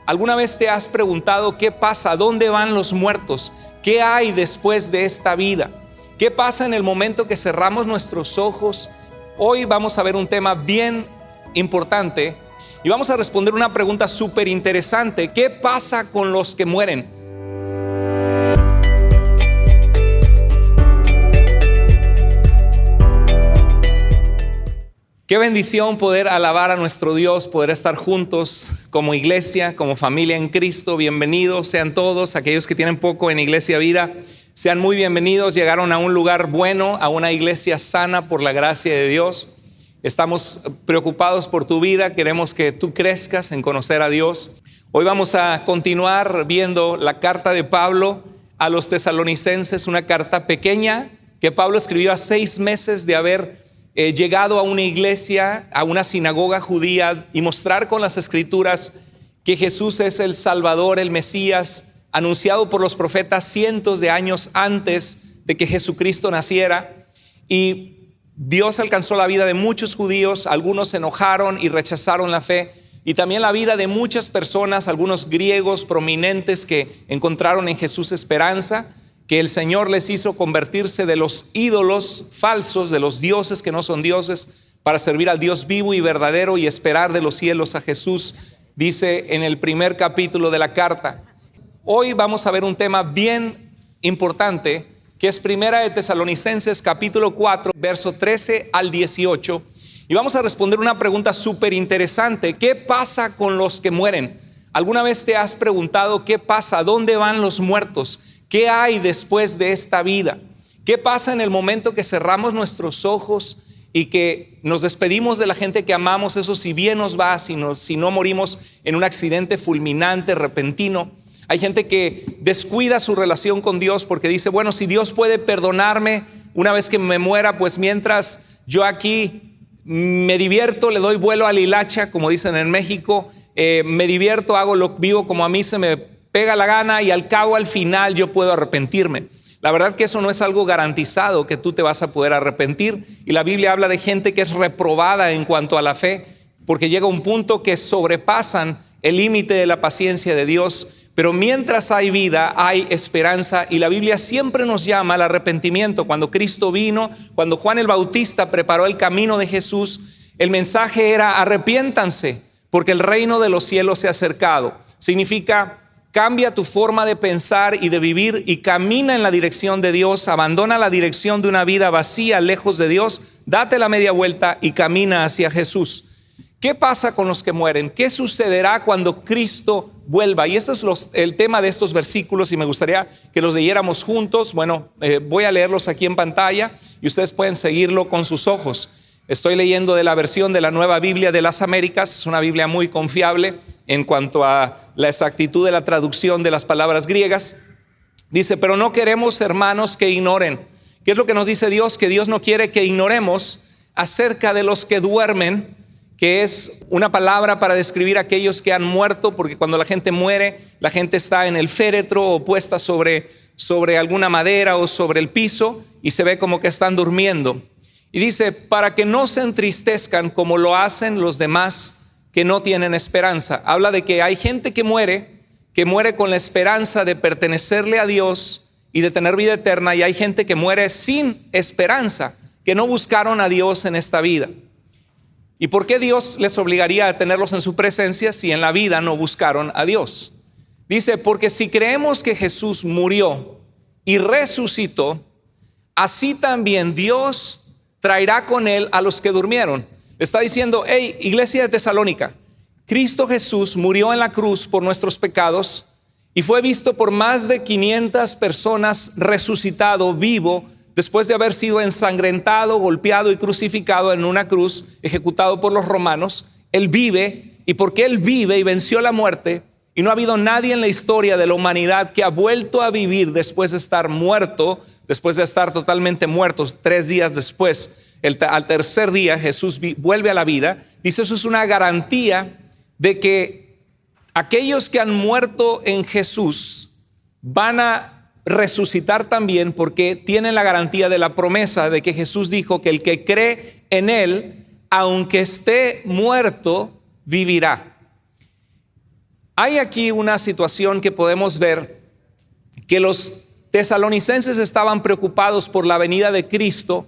¿Alguna vez te has preguntado qué pasa? ¿Dónde van los muertos? ¿Qué hay después de esta vida? ¿Qué pasa en el momento que cerramos nuestros ojos? Hoy vamos a ver un tema bien importante y vamos a responder una pregunta súper interesante. ¿Qué pasa con los que mueren? Qué bendición poder alabar a nuestro Dios, poder estar juntos como iglesia, como familia en Cristo. Bienvenidos sean todos, aquellos que tienen poco en Iglesia Vida, sean muy bienvenidos. Llegaron a un lugar bueno, a una iglesia sana por la gracia de Dios. Estamos preocupados por tu vida, queremos que tú crezcas en conocer a Dios. Hoy vamos a continuar viendo la carta de Pablo a los tesalonicenses, una carta pequeña que Pablo escribió a 6 meses de haber llegado a una iglesia, a una sinagoga judía, y mostrar con las escrituras que Jesús es el Salvador, el Mesías, anunciado por los profetas cientos de años antes de que Jesucristo naciera. Y Dios alcanzó la vida de muchos judíos, algunos se enojaron y rechazaron la fe, y también la vida de muchas personas, algunos griegos prominentes que encontraron en Jesús esperanza, que el Señor les hizo convertirse de los ídolos falsos, de los dioses que no son dioses, para servir al Dios vivo y verdadero y esperar de los cielos a Jesús, dice en el primer capítulo de la carta. Hoy vamos a ver un tema bien importante, que es Primera de Tesalonicenses capítulo 4, verso 13 al 18, y vamos a responder una pregunta súper interesante. ¿Qué pasa con los que mueren? ¿Alguna vez te has preguntado qué pasa? ¿Dónde van los muertos? ¿Qué hay después de esta vida? ¿Qué pasa en el momento que cerramos nuestros ojos y que nos despedimos de la gente que amamos? Eso si bien nos va, si no morimos en un accidente fulminante, repentino. Hay gente que descuida su relación con Dios porque dice, bueno, si Dios puede perdonarme una vez que me muera, pues mientras yo aquí me divierto, le doy vuelo a la hilacha, como dicen en México, me divierto, vivo como a mí se me pega la gana y al cabo, al final, yo puedo arrepentirme. La verdad que eso no es algo garantizado que tú te vas a poder arrepentir, y la Biblia habla de gente que es reprobada en cuanto a la fe, porque llega un punto que sobrepasan el límite de la paciencia de Dios. Pero mientras hay vida, hay esperanza, y la Biblia siempre nos llama al arrepentimiento. Cuando Cristo vino, cuando Juan el Bautista preparó el camino de Jesús, el mensaje era: arrepiéntanse, porque el reino de los cielos se ha acercado. Significa: cambia tu forma de pensar y de vivir y camina en la dirección de Dios. Abandona la dirección de una vida vacía, lejos de Dios. Date la media vuelta y camina hacia Jesús. ¿Qué pasa con los que mueren? ¿Qué sucederá cuando Cristo vuelva? Y este es el tema de estos versículos, y me gustaría que los leyéramos juntos. Bueno, voy a leerlos aquí en pantalla y ustedes pueden seguirlo con sus ojos. Estoy leyendo de la versión de la Nueva Biblia de las Américas. Es una Biblia muy confiable en cuanto a la exactitud de la traducción de las palabras griegas. Dice: pero no queremos, hermanos, que ignoren. ¿Qué es lo que nos dice Dios? Que Dios no quiere que ignoremos acerca de los que duermen, que es una palabra para describir a aquellos que han muerto, porque cuando la gente muere, la gente está en el féretro o puesta sobre alguna madera o sobre el piso, y se ve como que están durmiendo. Y dice: para que no se entristezcan como lo hacen los demás que no tienen esperanza. Habla de que hay gente que muere con la esperanza de pertenecerle a Dios y de tener vida eterna, y hay gente que muere sin esperanza, que no buscaron a Dios en esta vida. ¿Y por qué Dios les obligaría a tenerlos en su presencia si en la vida no buscaron a Dios? Dice: porque si creemos que Jesús murió y resucitó, así también Dios traerá con él a los que durmieron. Está diciendo: hey, iglesia de Tesalónica, Cristo Jesús murió en la cruz por nuestros pecados y fue visto por más de 500 personas resucitado vivo, después de haber sido ensangrentado, golpeado y crucificado en una cruz, ejecutado por los romanos. Él vive, y porque Él vive y venció la muerte, y no ha habido nadie en la historia de la humanidad que ha vuelto a vivir después de estar muerto, después de estar totalmente muertos 3 días después. Al tercer día Jesús vuelve a la vida. Dice: eso es una garantía de que aquellos que han muerto en Jesús van a resucitar también, porque tienen la garantía de la promesa de que Jesús dijo que el que cree en Él, aunque esté muerto, vivirá. Hay aquí una situación que podemos ver, que los tesalonicenses estaban preocupados por la venida de Cristo,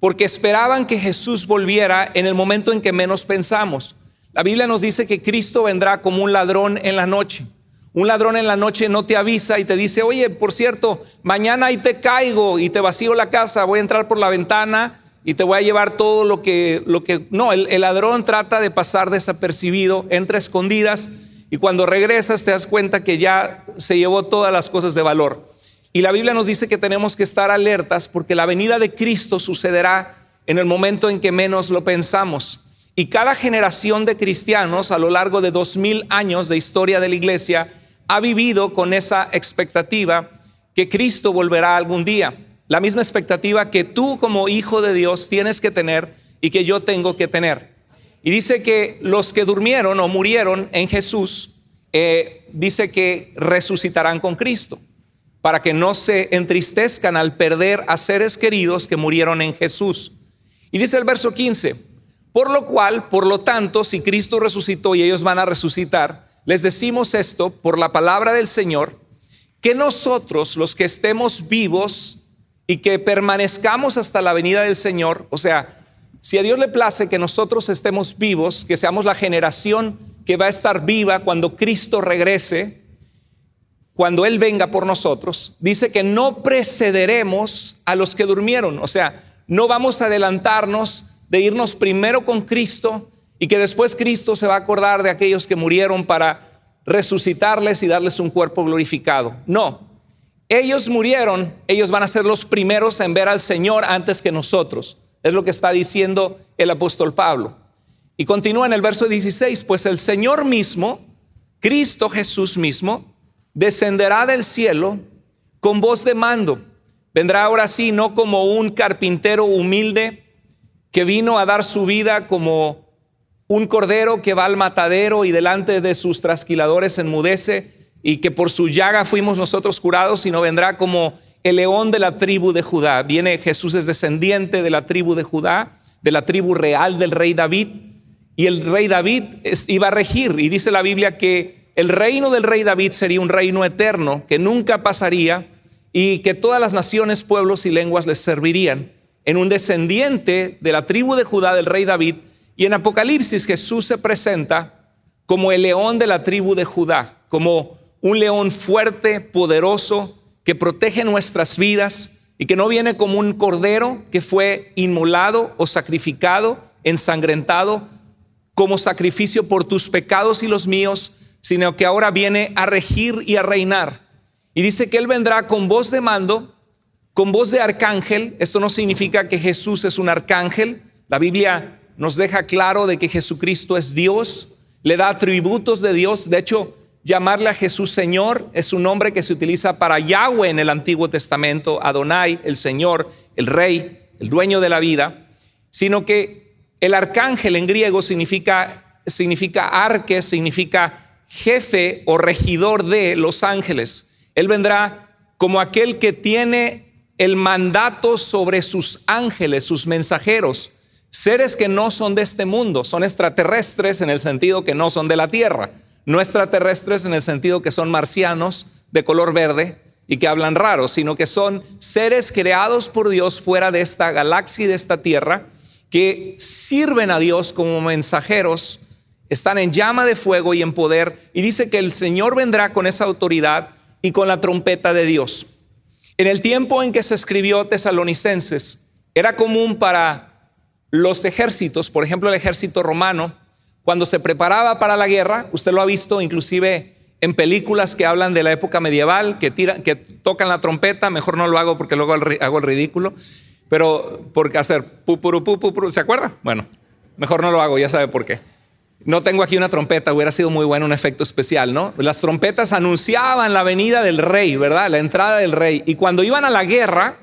porque esperaban que Jesús volviera en el momento en que menos pensamos. La Biblia nos dice que Cristo vendrá como un ladrón en la noche. Un ladrón en la noche no te avisa y te dice: oye, por cierto, mañana ahí te caigo y te vacío la casa, voy a entrar por la ventana y te voy a llevar todo lo que... No, el ladrón trata de pasar desapercibido, entra a escondidas, y cuando regresas te das cuenta que ya se llevó todas las cosas de valor. Y la Biblia nos dice que tenemos que estar alertas, porque la venida de Cristo sucederá en el momento en que menos lo pensamos. Y cada generación de cristianos a lo largo de 2000 años de historia de la iglesia ha vivido con esa expectativa que Cristo volverá algún día. La misma expectativa que tú como hijo de Dios tienes que tener y que yo tengo que tener. Y dice que los que durmieron o murieron en Jesús, dice que resucitarán con Cristo, para que no se entristezcan al perder a seres queridos que murieron en Jesús. Y dice el verso 15: por lo cual, por lo tanto, si Cristo resucitó y ellos van a resucitar, les decimos esto por la palabra del Señor, que nosotros, los que estemos vivos y que permanezcamos hasta la venida del Señor, o sea, si a Dios le place que nosotros estemos vivos, que seamos la generación que va a estar viva cuando Cristo regrese, cuando Él venga por nosotros, dice que no precederemos a los que durmieron. O sea, no vamos a adelantarnos de irnos primero con Cristo y que después Cristo se va a acordar de aquellos que murieron para resucitarles y darles un cuerpo glorificado. No, ellos murieron, ellos van a ser los primeros en ver al Señor antes que nosotros. Es lo que está diciendo el apóstol Pablo. Y continúa en el verso 16: pues el Señor mismo, Cristo Jesús mismo, descenderá del cielo con voz de mando. Vendrá ahora sí, no como un carpintero humilde que vino a dar su vida como un cordero que va al matadero y delante de sus trasquiladores enmudece, y que por su llaga fuimos nosotros curados, sino vendrá como el león de la tribu de Judá. Jesús es descendiente de la tribu de Judá, de la tribu real del rey David, y el rey David iba a regir, y dice la Biblia que el reino del rey David sería un reino eterno que nunca pasaría, y que todas las naciones, pueblos y lenguas les servirían. En un descendiente de la tribu de Judá del rey David. Y en Apocalipsis Jesús se presenta como el león de la tribu de Judá, como un león fuerte, poderoso, que protege nuestras vidas y que no viene como un cordero que fue inmolado o sacrificado, ensangrentado como sacrificio por tus pecados y los míos, sino que ahora viene a regir y a reinar. Y dice que Él vendrá con voz de mando, con voz de arcángel. Esto no significa que Jesús es un arcángel. La Biblia nos deja claro de que Jesucristo es Dios, le da atributos de Dios. De hecho, llamarle a Jesús Señor es un nombre que se utiliza para Yahweh en el Antiguo Testamento, Adonai, el Señor, el Rey, el dueño de la vida. Sino que el arcángel en griego significa arque, significa jefe o regidor de los ángeles. Él vendrá como aquel que tiene el mandato sobre sus ángeles, sus mensajeros, seres que no son de este mundo, son extraterrestres en el sentido que no son de la tierra, no extraterrestres en el sentido que son marcianos de color verde y que hablan raro, sino que son seres creados por Dios fuera de esta galaxia y de esta tierra, que sirven a Dios como mensajeros, están en llama de fuego y en poder, y dice que el Señor vendrá con esa autoridad y con la trompeta de Dios. En el tiempo en que se escribió Tesalonicenses, era común para los ejércitos, por ejemplo el ejército romano, cuando se preparaba para la guerra, usted lo ha visto inclusive en películas que hablan de la época medieval, que tocan la trompeta. Mejor no lo hago porque luego hago el ridículo, pero porque hacer pu, ¿se acuerda? Bueno, mejor no lo hago, ya sabe por qué. No tengo aquí una trompeta, hubiera sido muy bueno un efecto especial, ¿no? Las trompetas anunciaban la venida del rey, ¿verdad? La entrada del rey. Y cuando iban a la guerra,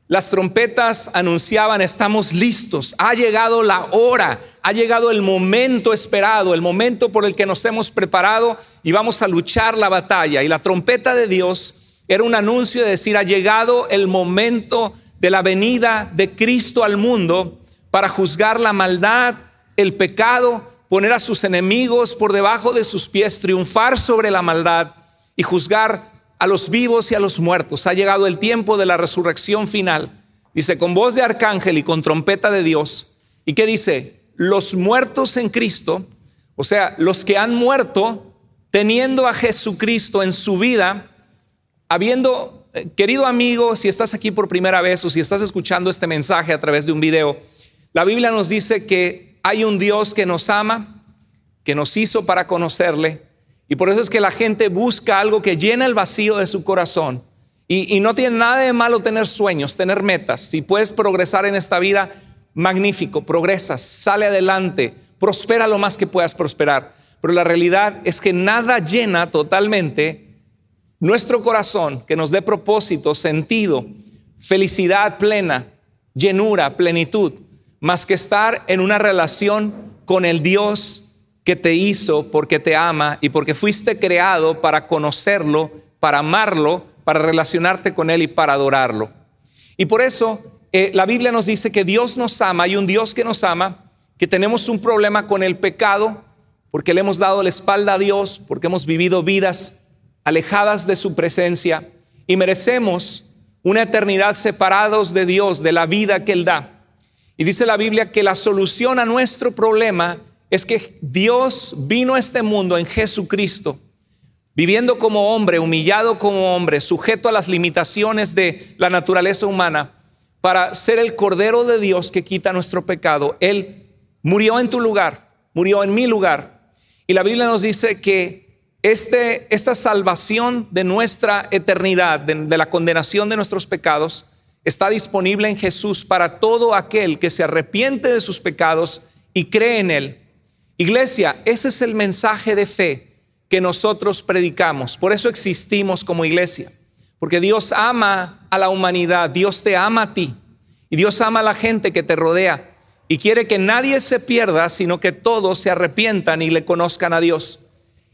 las trompetas anunciaban: estamos listos, ha llegado la hora, ha llegado el momento esperado, el momento por el que nos hemos preparado y vamos a luchar la batalla. Y la trompeta de Dios era un anuncio de decir: ha llegado el momento de la venida de Cristo al mundo para juzgar la maldad, el pecado poner a sus enemigos por debajo de sus pies, triunfar sobre la maldad y juzgar a los vivos y a los muertos. Ha llegado el tiempo de la resurrección final. Dice, con voz de arcángel y con trompeta de Dios. ¿Y qué dice? Los muertos en Cristo, o sea, los que han muerto teniendo a Jesucristo en su vida, habiendo, querido amigo, si estás aquí por primera vez o si estás escuchando este mensaje a través de un video, la Biblia nos dice que hay un Dios que nos ama, que nos hizo para conocerle, y por eso es que la gente busca algo que llena el vacío de su corazón. Y no tiene nada de malo tener sueños, tener metas. Si puedes progresar en esta vida, magnífico, progresas, sale adelante, prospera lo más que puedas prosperar. Pero la realidad es que nada llena totalmente nuestro corazón, que nos dé propósito, sentido, felicidad plena, llenura, plenitud, más que estar en una relación con el Dios que te hizo porque te ama y porque fuiste creado para conocerlo, para amarlo, para relacionarte con Él y para adorarlo. Y por eso la Biblia nos dice que Dios nos ama, hay un Dios que nos ama, que tenemos un problema con el pecado porque le hemos dado la espalda a Dios, porque hemos vivido vidas alejadas de su presencia y merecemos una eternidad separados de Dios, de la vida que Él da. Y dice la Biblia que la solución a nuestro problema es que Dios vino a este mundo en Jesucristo, viviendo como hombre, humillado como hombre, sujeto a las limitaciones de la naturaleza humana, para ser el Cordero de Dios que quita nuestro pecado. Él murió en tu lugar, murió en mi lugar. Y la Biblia nos dice que esta salvación de nuestra eternidad, de la condenación de nuestros pecados, está disponible en Jesús para todo aquel que se arrepiente de sus pecados y cree en Él. Iglesia, ese es el mensaje de fe que nosotros predicamos. Por eso existimos como iglesia, porque Dios ama a la humanidad, Dios te ama a ti y Dios ama a la gente que te rodea y quiere que nadie se pierda, sino que todos se arrepientan y le conozcan a Dios.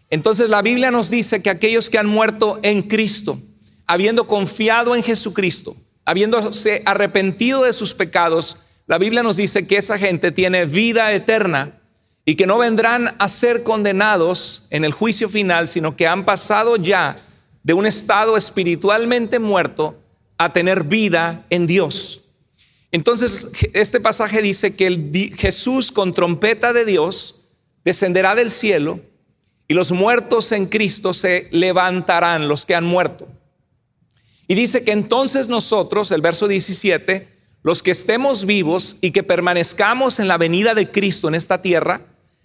Entonces la Biblia nos dice que aquellos que han muerto en Cristo, habiendo confiado en Jesucristo, habiéndose arrepentido de sus pecados, la Biblia nos dice que esa gente tiene vida eterna y que no vendrán a ser condenados en el juicio final, sino que han pasado ya de un estado espiritualmente muerto a tener vida en Dios. Entonces este pasaje dice que Jesús con trompeta de Dios descenderá del cielo y los muertos en Cristo se levantarán, los que han muerto. Y dice que entonces nosotros, el verso 17, los que estemos vivos y que permanezcamos en la venida de Cristo en esta tierra,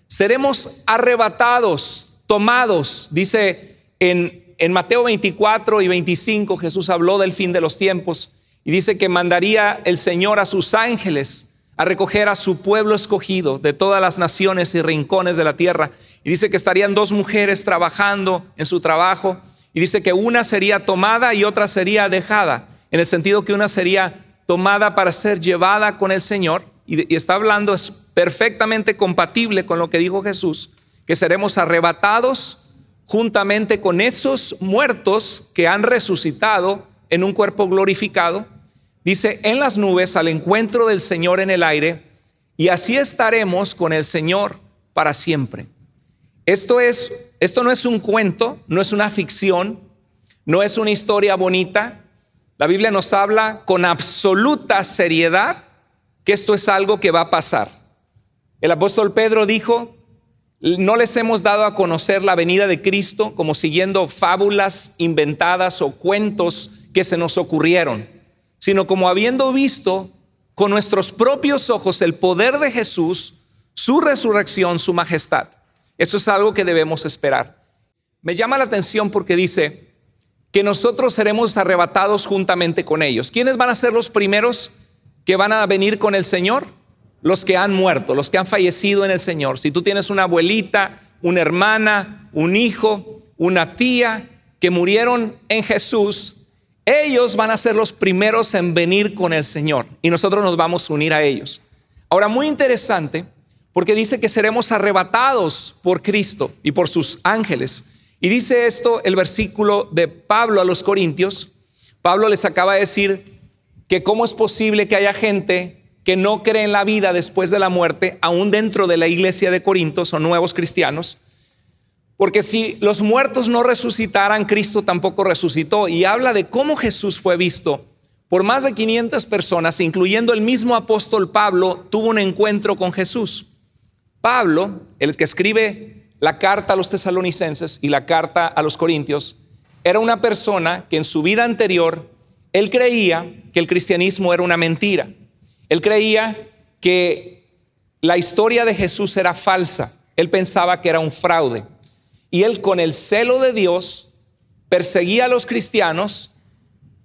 seremos arrebatados, tomados. Dice en Mateo 24 y 25, Jesús habló del fin de los tiempos y dice que mandaría el Señor a sus ángeles a recoger a su pueblo escogido de todas las naciones y rincones de la tierra. Y dice que estarían dos mujeres trabajando en su trabajo y dice que una sería tomada y otra sería dejada, en el sentido que una sería tomada para ser llevada con el Señor. Y está hablando, es perfectamente compatible con lo que dijo Jesús, que seremos arrebatados juntamente con esos muertos que han resucitado en un cuerpo glorificado. Dice, en las nubes al encuentro del Señor en el aire, y así estaremos con el Señor para siempre. Esto no es un cuento, no es una ficción, no es una historia bonita. La Biblia nos habla con absoluta seriedad que esto es algo que va a pasar. El apóstol Pedro dijo, no les hemos dado a conocer la venida de Cristo como siguiendo fábulas inventadas o cuentos que se nos ocurrieron, sino como habiendo visto con nuestros propios ojos el poder de Jesús, su resurrección, su majestad. Eso es algo que debemos esperar. Me llama la atención porque dice que nosotros seremos arrebatados juntamente con ellos. ¿Quiénes van a ser los primeros que van a venir con el Señor? Los que han muerto, los que han fallecido en el Señor. Si tú tienes una abuelita, una hermana, un hijo, una tía que murieron en Jesús, ellos van a ser los primeros en venir con el Señor y nosotros nos vamos a unir a ellos. Ahora, muy interesante, porque dice que seremos arrebatados por Cristo y por sus ángeles. Y dice esto el versículo de Pablo a los Corintios. Pablo les acaba de decir que cómo es posible que haya gente que no cree en la vida después de la muerte, aún dentro de la iglesia de Corinto, son nuevos cristianos. Porque si los muertos no resucitaran, Cristo tampoco resucitó. Y habla de cómo Jesús fue visto por más de 500 personas, incluyendo el mismo apóstol Pablo, tuvo un encuentro con Jesús. Pablo, el que escribe la carta a los tesalonicenses y la carta a los corintios, era una persona que en su vida anterior, él creía que el cristianismo era una mentira. Él creía que la historia de Jesús era falsa. Él pensaba que era un fraude. Y él, con el celo de Dios, perseguía a los cristianos,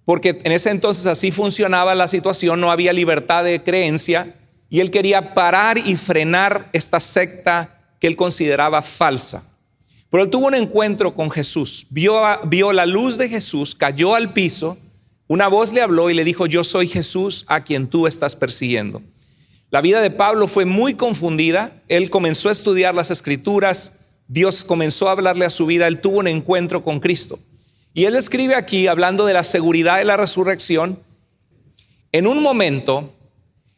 porque en ese entonces así funcionaba la situación, no había libertad de creencia, y él quería parar y frenar esta secta que él consideraba falsa. Pero él tuvo un encuentro con Jesús, vio la luz de Jesús, cayó al piso, una voz le habló y le dijo: yo soy Jesús a quien tú estás persiguiendo. La vida de Pablo fue muy confundida. Él comenzó a estudiar las Escrituras, Dios comenzó a hablarle a su vida, él tuvo un encuentro con Cristo. Y él escribe aquí, hablando de la seguridad de la resurrección, en un momento,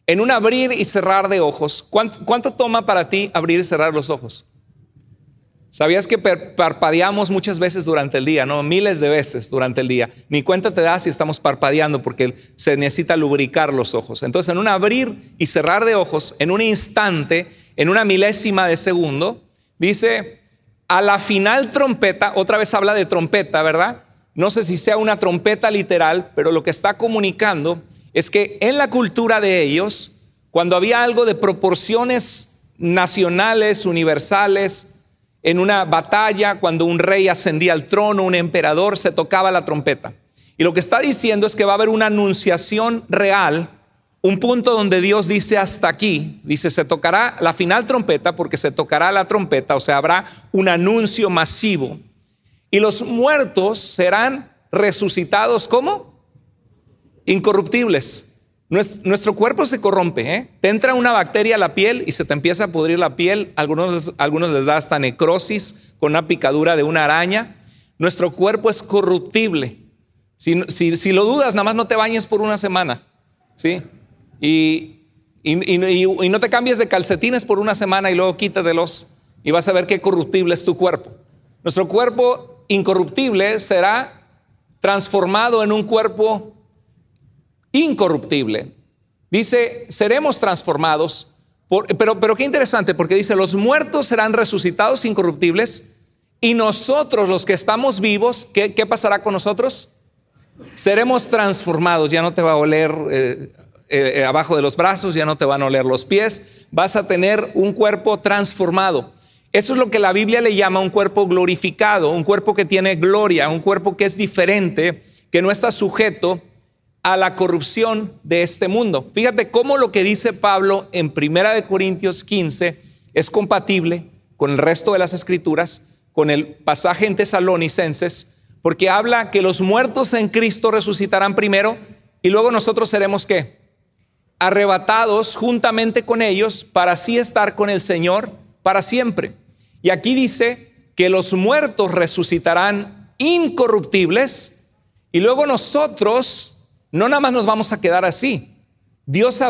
en un abrir y cerrar de ojos. ¿Cuánto toma para ti abrir y cerrar los ojos? ¿Sabías que parpadeamos muchas veces durante el día? ¿No? Miles de veces durante el día. Ni cuenta te das si estamos parpadeando, porque se necesita lubricar los ojos. Entonces, en un abrir y cerrar de ojos, en un instante, en una milésima de segundo, dice: a la final trompeta. Otra vez habla de trompeta, ¿verdad? No sé si sea una trompeta literal, pero lo que está comunicando es que en la cultura de ellos, cuando había algo de proporciones nacionales, universales, en una batalla, cuando un rey ascendía al trono, un emperador, se tocaba la trompeta. Y lo que está diciendo es que va a haber una anunciación real, un punto donde Dios dice: hasta aquí. Dice: se tocará la final trompeta, porque se tocará la trompeta, o sea, habrá un anuncio masivo. Y los muertos serán resucitados, ¿cómo? Incorruptibles. Nuestro cuerpo se corrompe, Te entra una bacteria a la piel y se te empieza a pudrir la piel. Algunos les da hasta necrosis con una picadura de una araña. Nuestro cuerpo es corruptible. Si lo dudas, nada más no te bañes por una semana, ¿sí? Y no te cambies de calcetines por una semana y luego quítatelos y vas a ver qué corruptible es tu cuerpo. Nuestro cuerpo incorruptible será transformado en un cuerpo incorruptible. Dice: seremos transformados. Pero qué interesante, porque dice: los muertos serán resucitados incorruptibles, y nosotros, los que estamos vivos, ¿qué pasará con nosotros? Seremos transformados. Ya no te va a oler abajo de los brazos, ya no te van a oler los pies, vas a tener un cuerpo transformado. Eso es lo que la Biblia le llama un cuerpo glorificado, un cuerpo que tiene gloria, un cuerpo que es diferente, que no está sujeto a la corrupción de este mundo. Fíjate cómo lo que dice Pablo en 1 Corintios 15 es compatible con el resto de las Escrituras, con el pasaje en Tesalonicenses, porque habla que los muertos en Cristo resucitarán primero y luego nosotros seremos ¿qué? Arrebatados juntamente con ellos para así estar con el Señor para siempre. Y aquí dice que los muertos resucitarán incorruptibles y luego nosotros no nada más nos vamos a quedar así. Dios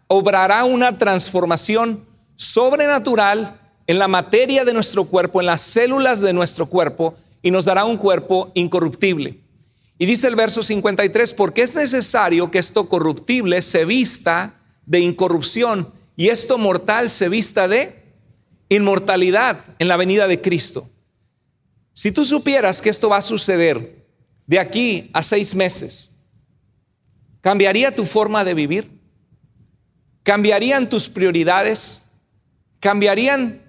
obrará una transformación sobrenatural en la materia de nuestro cuerpo, en las células de nuestro cuerpo, y nos dará un cuerpo incorruptible. Y dice el verso 53, porque es necesario que esto corruptible se vista de incorrupción y esto mortal se vista de inmortalidad en la venida de Cristo. Si tú supieras que esto va a suceder de aquí a 6 meses, ¿cambiaría tu forma de vivir? ¿Cambiarían tus prioridades? ¿Cambiarían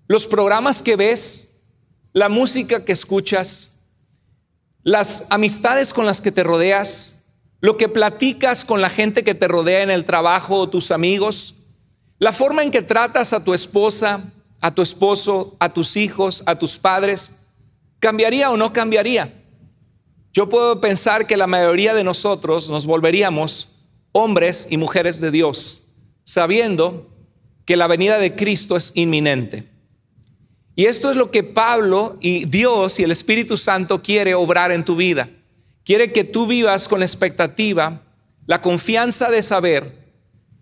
los programas que ves, la música que escuchas, las amistades con las que te rodeas, lo que platicas con la gente que te rodea en el trabajo o tus amigos, la forma en que tratas a tu esposa, a tu esposo, a tus hijos, a tus padres? ¿Cambiaría o no cambiaría? Yo puedo pensar que la mayoría de nosotros nos volveríamos hombres y mujeres de Dios, sabiendo que la venida de Cristo es inminente. Y esto es lo que Pablo y Dios y el Espíritu Santo quiere obrar en tu vida. Quiere que tú vivas con expectativa, la confianza de saber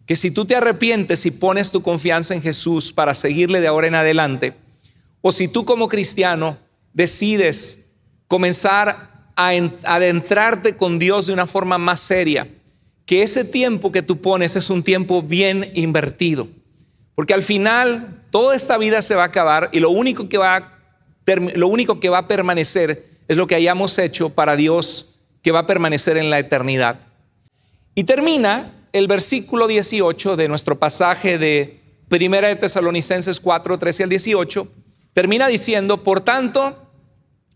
que si tú te arrepientes y pones tu confianza en Jesús para seguirle de ahora en adelante, o si tú como cristiano decides comenzar a adentrarte con Dios de una forma más seria, que ese tiempo que tú pones es un tiempo bien invertido. Porque al final toda esta vida se va a acabar y lo único que va a permanecer es lo que hayamos hecho para Dios, que va a permanecer en la eternidad. Y termina el versículo 18 de nuestro pasaje de 1 de Tesalonicenses 4, 13 al 18, termina diciendo: por tanto,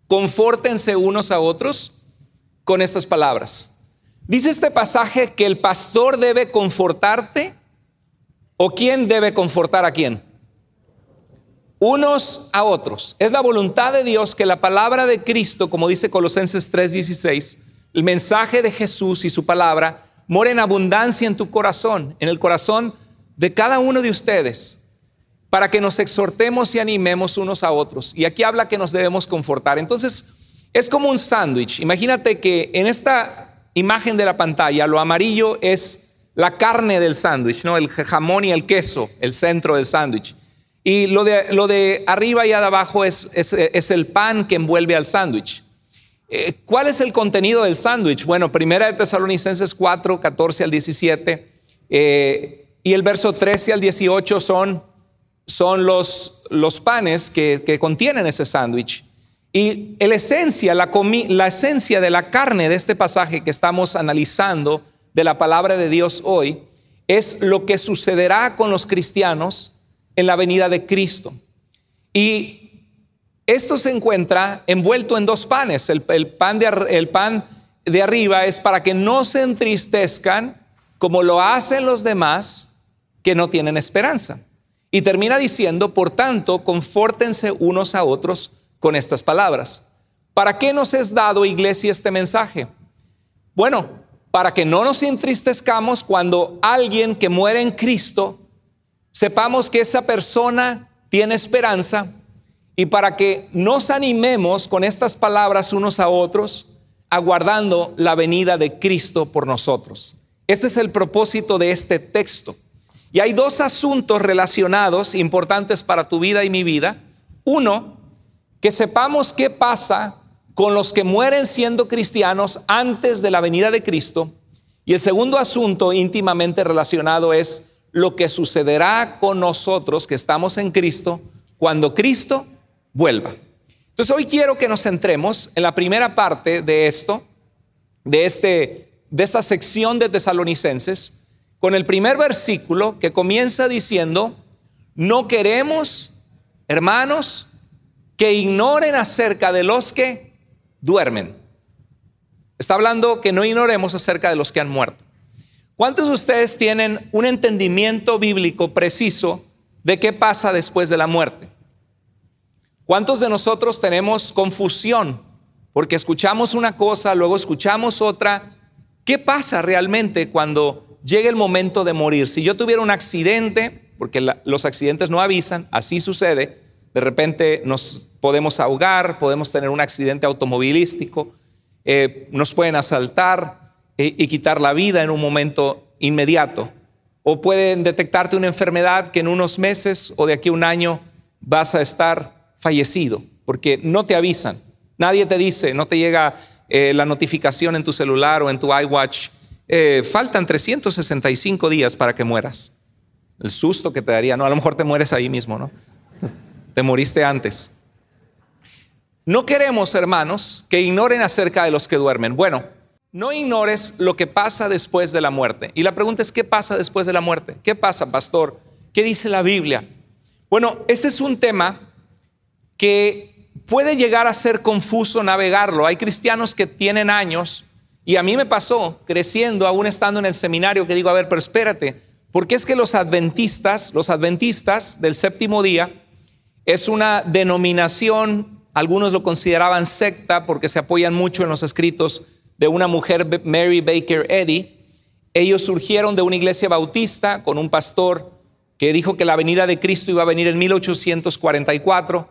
confórtense unos a otros con estas palabras. Dice este pasaje que el pastor debe confortarte, ¿o quién debe confortar a quién? Unos a otros. Es la voluntad de Dios que la palabra de Cristo, como dice Colosenses 3:16, el mensaje de Jesús y su palabra, more en abundancia en tu corazón, en el corazón de cada uno de ustedes, para que nos exhortemos y animemos unos a otros. Y aquí habla que nos debemos confortar. Entonces, es como un sándwich. Imagínate que en esta imagen de la pantalla, lo amarillo es la carne del sándwich, ¿no? El jamón y el queso, el centro del sándwich. Y lo de arriba y de abajo es el pan que envuelve al sándwich. ¿Cuál es el contenido del sándwich? Bueno, 1 de Tesalonicenses 4, 14 al 17 y el verso 13 al 18 son los panes que contienen ese sándwich. Y la esencia de la carne de este pasaje que estamos analizando de la palabra de Dios hoy es lo que sucederá con los cristianos en la venida de Cristo. Y esto se encuentra envuelto en dos panes. El pan de arriba es para que no se entristezcan como lo hacen los demás que no tienen esperanza. Y termina diciendo: por tanto, confórtense unos a otros con estas palabras. ¿Para qué nos es dado, iglesia, este mensaje? Bueno, para que no nos entristezcamos cuando alguien que muere en Cristo, sepamos que esa persona tiene esperanza, y para que nos animemos con estas palabras unos a otros, aguardando la venida de Cristo por nosotros. Ese es el propósito de este texto. Y hay dos asuntos relacionados importantes para tu vida y mi vida. Uno, que sepamos qué pasa con los que mueren siendo cristianos antes de la venida de Cristo. Y el segundo asunto íntimamente relacionado es lo que sucederá con nosotros que estamos en Cristo cuando Cristo vuelva. Entonces hoy quiero que nos centremos en la primera parte de esto, de esta sección de Tesalonicenses, con el primer versículo que comienza diciendo: no queremos, hermanos, que ignoren acerca de los que duermen. Está hablando que no ignoremos acerca de los que han muerto. ¿Cuántos de ustedes tienen un entendimiento bíblico preciso de qué pasa después de la muerte? ¿Cuántos de nosotros tenemos confusión porque escuchamos una cosa, luego escuchamos otra? ¿Qué pasa realmente cuando llegue el momento de morir? Si yo tuviera un accidente, porque los accidentes no avisan, así sucede. De repente nos podemos ahogar, podemos tener un accidente automovilístico, nos pueden asaltar y quitar la vida en un momento inmediato. O pueden detectarte una enfermedad que en unos meses o de aquí a un año vas a estar fallecido, porque no te avisan. Nadie te dice, no te llega la notificación en tu celular o en tu iWatch. Faltan 365 días para que mueras. El susto que te daría, ¿no? A lo mejor te mueres ahí mismo, ¿no? Te moriste antes. No queremos, hermanos, que ignoren acerca de los que duermen. Bueno, no ignores lo que pasa después de la muerte. Y la pregunta es: ¿qué pasa después de la muerte? ¿Qué pasa, pastor? ¿Qué dice la Biblia? Bueno, este es un tema que puede llegar a ser confuso navegarlo. Hay cristianos que tienen años, y a mí me pasó creciendo, aún estando en el seminario, que digo: a ver, pero espérate, porque es que los adventistas del séptimo día es una denominación, algunos lo consideraban secta porque se apoyan mucho en los escritos de una mujer, Mary Baker Eddy. Ellos surgieron de una iglesia bautista con un pastor que dijo que la venida de Cristo iba a venir en 1844.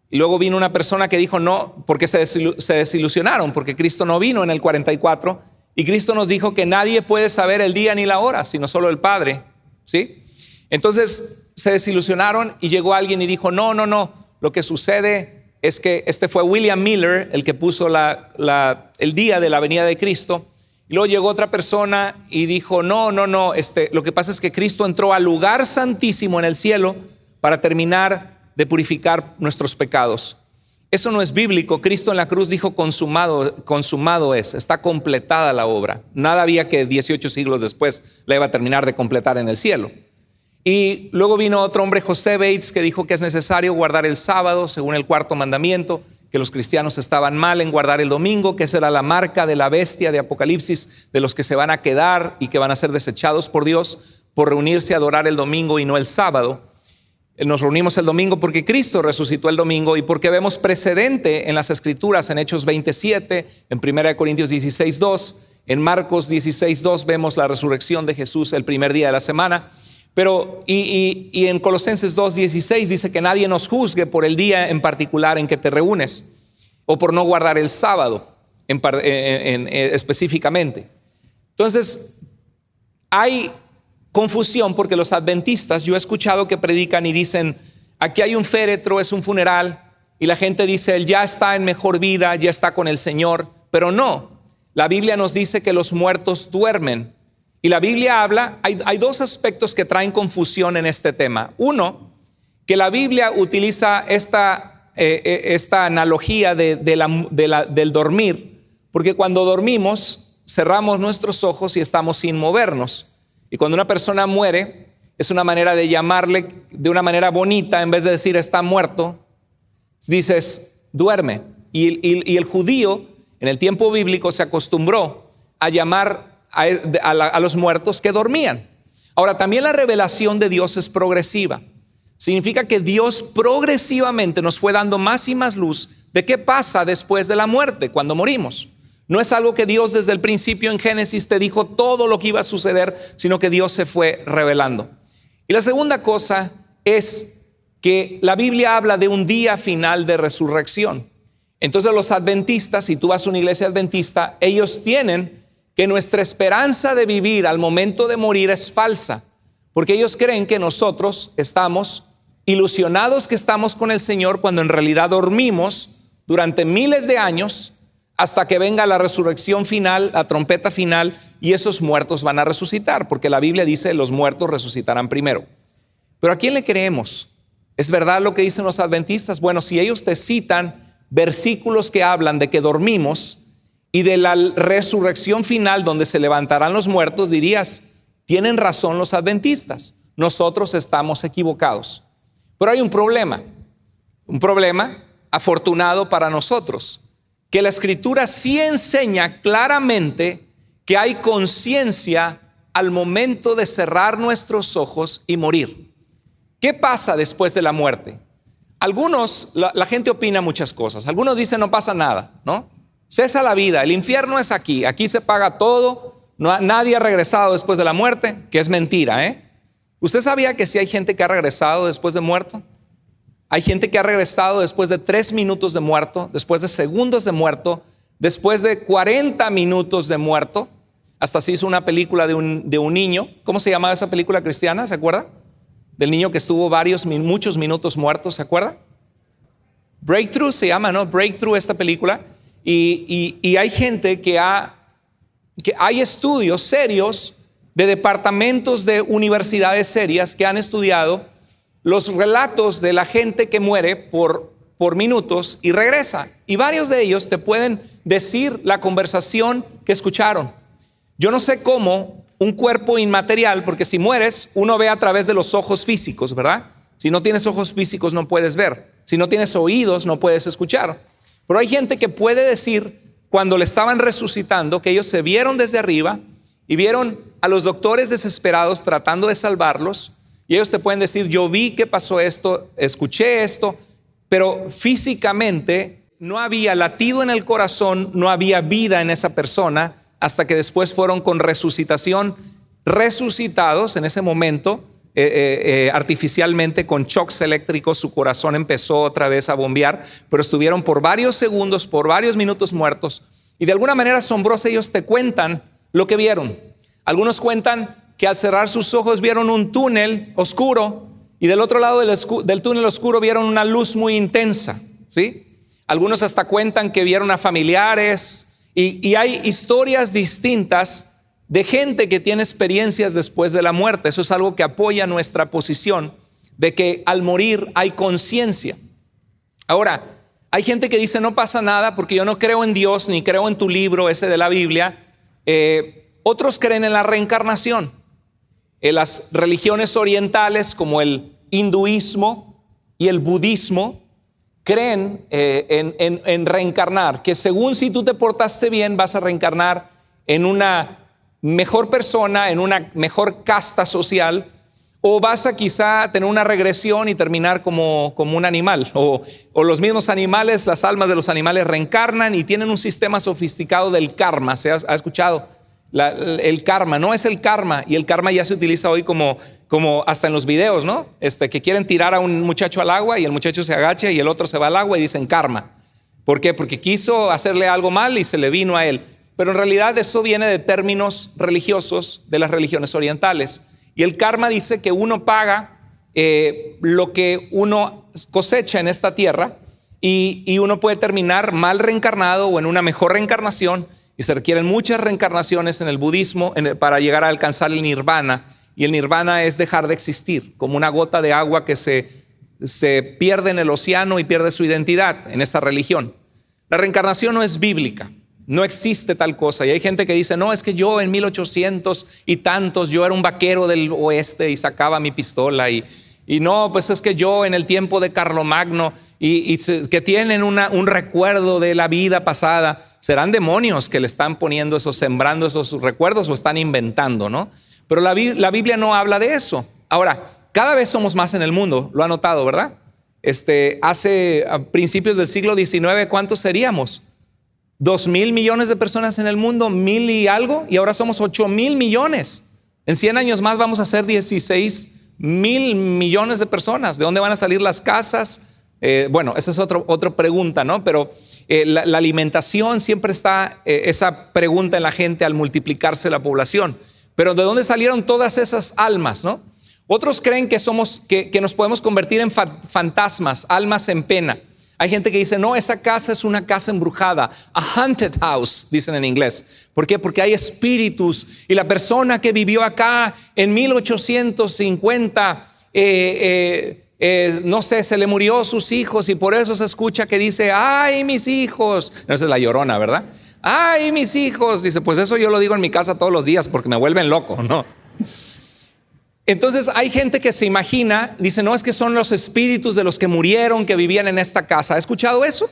Y luego vino una persona que dijo no, porque se desilusionaron, porque Cristo no vino en el 44. Y Cristo nos dijo que nadie puede saber el día ni la hora, sino solo el Padre. ¿sí? Entonces se desilusionaron y llegó alguien y dijo, no, lo que sucede es que este fue William Miller el que puso el día de la venida de Cristo. Y luego llegó otra persona y dijo, no, lo que pasa es que Cristo entró al lugar santísimo en el cielo para terminar de purificar nuestros pecados. Eso no es bíblico. Cristo en la cruz dijo, consumado es, está completada la obra. Nada había que 18 siglos después la iba a terminar de completar en el cielo. Y luego vino otro hombre, José Bates, que dijo que es necesario guardar el sábado según el cuarto mandamiento, que los cristianos estaban mal en guardar el domingo, que esa era la marca de la bestia de Apocalipsis, de los que se van a quedar y que van a ser desechados por Dios por reunirse a adorar el domingo y no el sábado. Nos reunimos el domingo porque Cristo resucitó el domingo y porque vemos precedente en las Escrituras, en Hechos 27, en 1 Corintios 16:2, en Marcos 16:2 vemos la resurrección de Jesús el primer día de la semana. Pero y en Colosenses 2:16 dice que nadie nos juzgue por el día en particular en que te reúnes o por no guardar el sábado específicamente. Entonces hay confusión porque los adventistas, yo he escuchado que predican y dicen, aquí hay un féretro, es un funeral, y la gente dice, él ya está en mejor vida, ya está con el Señor, pero no, la Biblia nos dice que los muertos duermen. Y la Biblia habla, hay dos aspectos que traen confusión en este tema. Uno, que la Biblia utiliza esta analogía del dormir, porque cuando dormimos cerramos nuestros ojos y estamos sin movernos. Y cuando una persona muere, es una manera de llamarle de una manera bonita, en vez de decir está muerto, dices duerme. Y el judío en el tiempo bíblico se acostumbró a llamar a los muertos que dormían. Ahora, también la revelación de Dios es progresiva. Significa que Dios progresivamente nos fue dando más y más luz de qué pasa después de la muerte, cuando morimos. No es algo que Dios desde el principio en Génesis te dijo todo lo que iba a suceder, sino que Dios se fue revelando. Y la segunda cosa es que la Biblia habla de un día final de resurrección. Entonces los adventistas, si tú vas a una iglesia adventista, ellos tienen que nuestra esperanza de vivir al momento de morir es falsa, porque ellos creen que nosotros estamos ilusionados que estamos con el Señor cuando en realidad dormimos durante miles de años hasta que venga la resurrección final, la trompeta final, y esos muertos van a resucitar, porque la Biblia dice los muertos resucitarán primero. Pero ¿a quién le creemos? ¿Es verdad lo que dicen los adventistas? Bueno, si ellos te citan versículos que hablan de que dormimos y de la resurrección final donde se levantarán los muertos, dirías, tienen razón los adventistas, nosotros estamos equivocados. Pero hay un problema afortunado para nosotros, que la Escritura sí enseña claramente que hay conciencia al momento de cerrar nuestros ojos y morir. ¿Qué pasa después de la muerte? La gente opina muchas cosas. Algunos dicen no pasa nada, ¿no? Cesa la vida, el infierno es aquí se paga todo, nadie ha regresado después de la muerte, que es mentira, ¿eh? ¿Usted sabía que sí hay gente que ha regresado después de muerto? Hay gente que ha regresado después de 3 minutos de muerto, después de segundos de muerto, después de 40 minutos de muerto. Hasta se hizo una película de un niño. ¿Cómo se llamaba esa película cristiana? ¿Se acuerda? Del niño que estuvo muchos minutos muertos, ¿se acuerda? Breakthrough se llama, ¿no? Breakthrough, esta película. Y hay gente que hay estudios serios de departamentos de universidades serias que han estudiado los relatos de la gente que muere por minutos y regresa. Y varios de ellos te pueden decir la conversación que escucharon. Yo no sé cómo un cuerpo inmaterial, porque si mueres, uno ve a través de los ojos físicos, ¿verdad? Si no tienes ojos físicos no puedes ver. Si no tienes oídos no puedes escuchar. Pero hay gente que puede decir, cuando le estaban resucitando, que ellos se vieron desde arriba y vieron a los doctores desesperados tratando de salvarlos. Y ellos te pueden decir, yo vi que pasó esto, escuché esto, pero físicamente no había latido en el corazón, no había vida en esa persona, hasta que después fueron con resucitación, resucitados en ese momento, artificialmente con shocks eléctricos, su corazón empezó otra vez a bombear, pero estuvieron por varios segundos, por varios minutos muertos, y de alguna manera asombrosa ellos te cuentan lo que vieron. Algunos cuentan que al cerrar sus ojos vieron un túnel oscuro y del otro lado del túnel oscuro vieron una luz muy intensa, ¿sí? Algunos hasta cuentan que vieron a familiares y hay historias distintas de gente que tiene experiencias después de la muerte. Eso es algo que apoya nuestra posición de que al morir hay conciencia. Ahora, hay gente que dice no pasa nada porque yo no creo en Dios ni creo en tu libro ese de la Biblia. Otros creen en la reencarnación. En las religiones orientales como el hinduismo y el budismo creen en reencarnar, que según si tú te portaste bien vas a reencarnar en una mejor persona, en una mejor casta social, o vas a quizá tener una regresión y terminar como un animal, o los mismos animales, las almas de los animales reencarnan y tienen un sistema sofisticado del karma. ¿Se ha escuchado? El karma, no es el karma, y el karma ya se utiliza hoy como hasta en los videos, ¿no? Que quieren tirar a un muchacho al agua y el muchacho se agacha y el otro se va al agua y dicen karma. ¿Por qué? Porque quiso hacerle algo mal y se le vino a él. Pero en realidad eso viene de términos religiosos de las religiones orientales. Y el karma dice que uno paga lo que uno cosecha en esta tierra y uno puede terminar mal reencarnado o en una mejor reencarnación. Y se requieren muchas reencarnaciones en el budismo para llegar a alcanzar el nirvana. Y el nirvana es dejar de existir, como una gota de agua que se pierde en el océano y pierde su identidad en esta religión. La reencarnación no es bíblica, no existe tal cosa. Y hay gente que dice, no, es que yo en 1800 y tantos, yo era un vaquero del oeste y sacaba mi pistola. Y no, pues es que yo en el tiempo de Carlomagno que tienen un recuerdo de la vida pasada. Serán demonios que le están poniendo eso, sembrando esos recuerdos, o están inventando, ¿no? Pero la Biblia no habla de eso. Ahora, cada vez somos más en el mundo, lo ha notado, ¿verdad? A principios del siglo XIX, ¿cuántos seríamos? 2,000 millones de personas en el mundo, 1,000 y algo, y ahora somos 8,000 millones. En 100 años más vamos a ser 16,000 millones de personas. ¿De dónde van a salir las casas? Bueno, esa es otra pregunta, ¿no? Pero la alimentación siempre está esa pregunta en la gente al multiplicarse la población. Pero ¿de dónde salieron todas esas almas, no? Otros creen que nos podemos convertir en fantasmas, almas en pena. Hay gente que dice, no, esa casa es una casa embrujada, a haunted house, dicen en inglés. ¿Por qué? Porque hay espíritus y la persona que vivió acá en 1850, no sé, se le murió sus hijos y por eso se escucha que dice, ay, mis hijos. No, esa es la Llorona, ¿verdad? Ay, mis hijos. Dice, pues eso yo lo digo en mi casa todos los días porque me vuelven loco, ¿no? Entonces hay gente que se imagina, dice, no, es que son los espíritus de los que murieron, que vivían en esta casa. ¿Ha escuchado eso?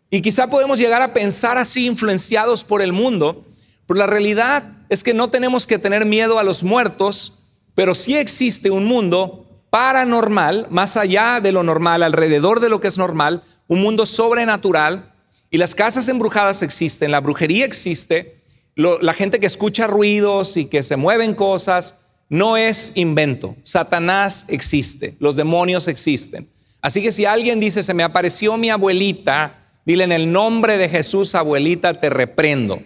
Y quizá podemos llegar a pensar así, influenciados por el mundo, pero la realidad es que no tenemos que tener miedo a los muertos, pero sí existe un mundo paranormal, más allá de lo normal, alrededor de lo que es normal, un mundo sobrenatural, y las casas embrujadas existen, la brujería existe, la gente que escucha ruidos y que se mueven cosas, no es invento. Satanás existe, los demonios existen. Así que si alguien dice, se me apareció mi abuelita, dile, en el nombre de Jesús, abuelita, te reprendo.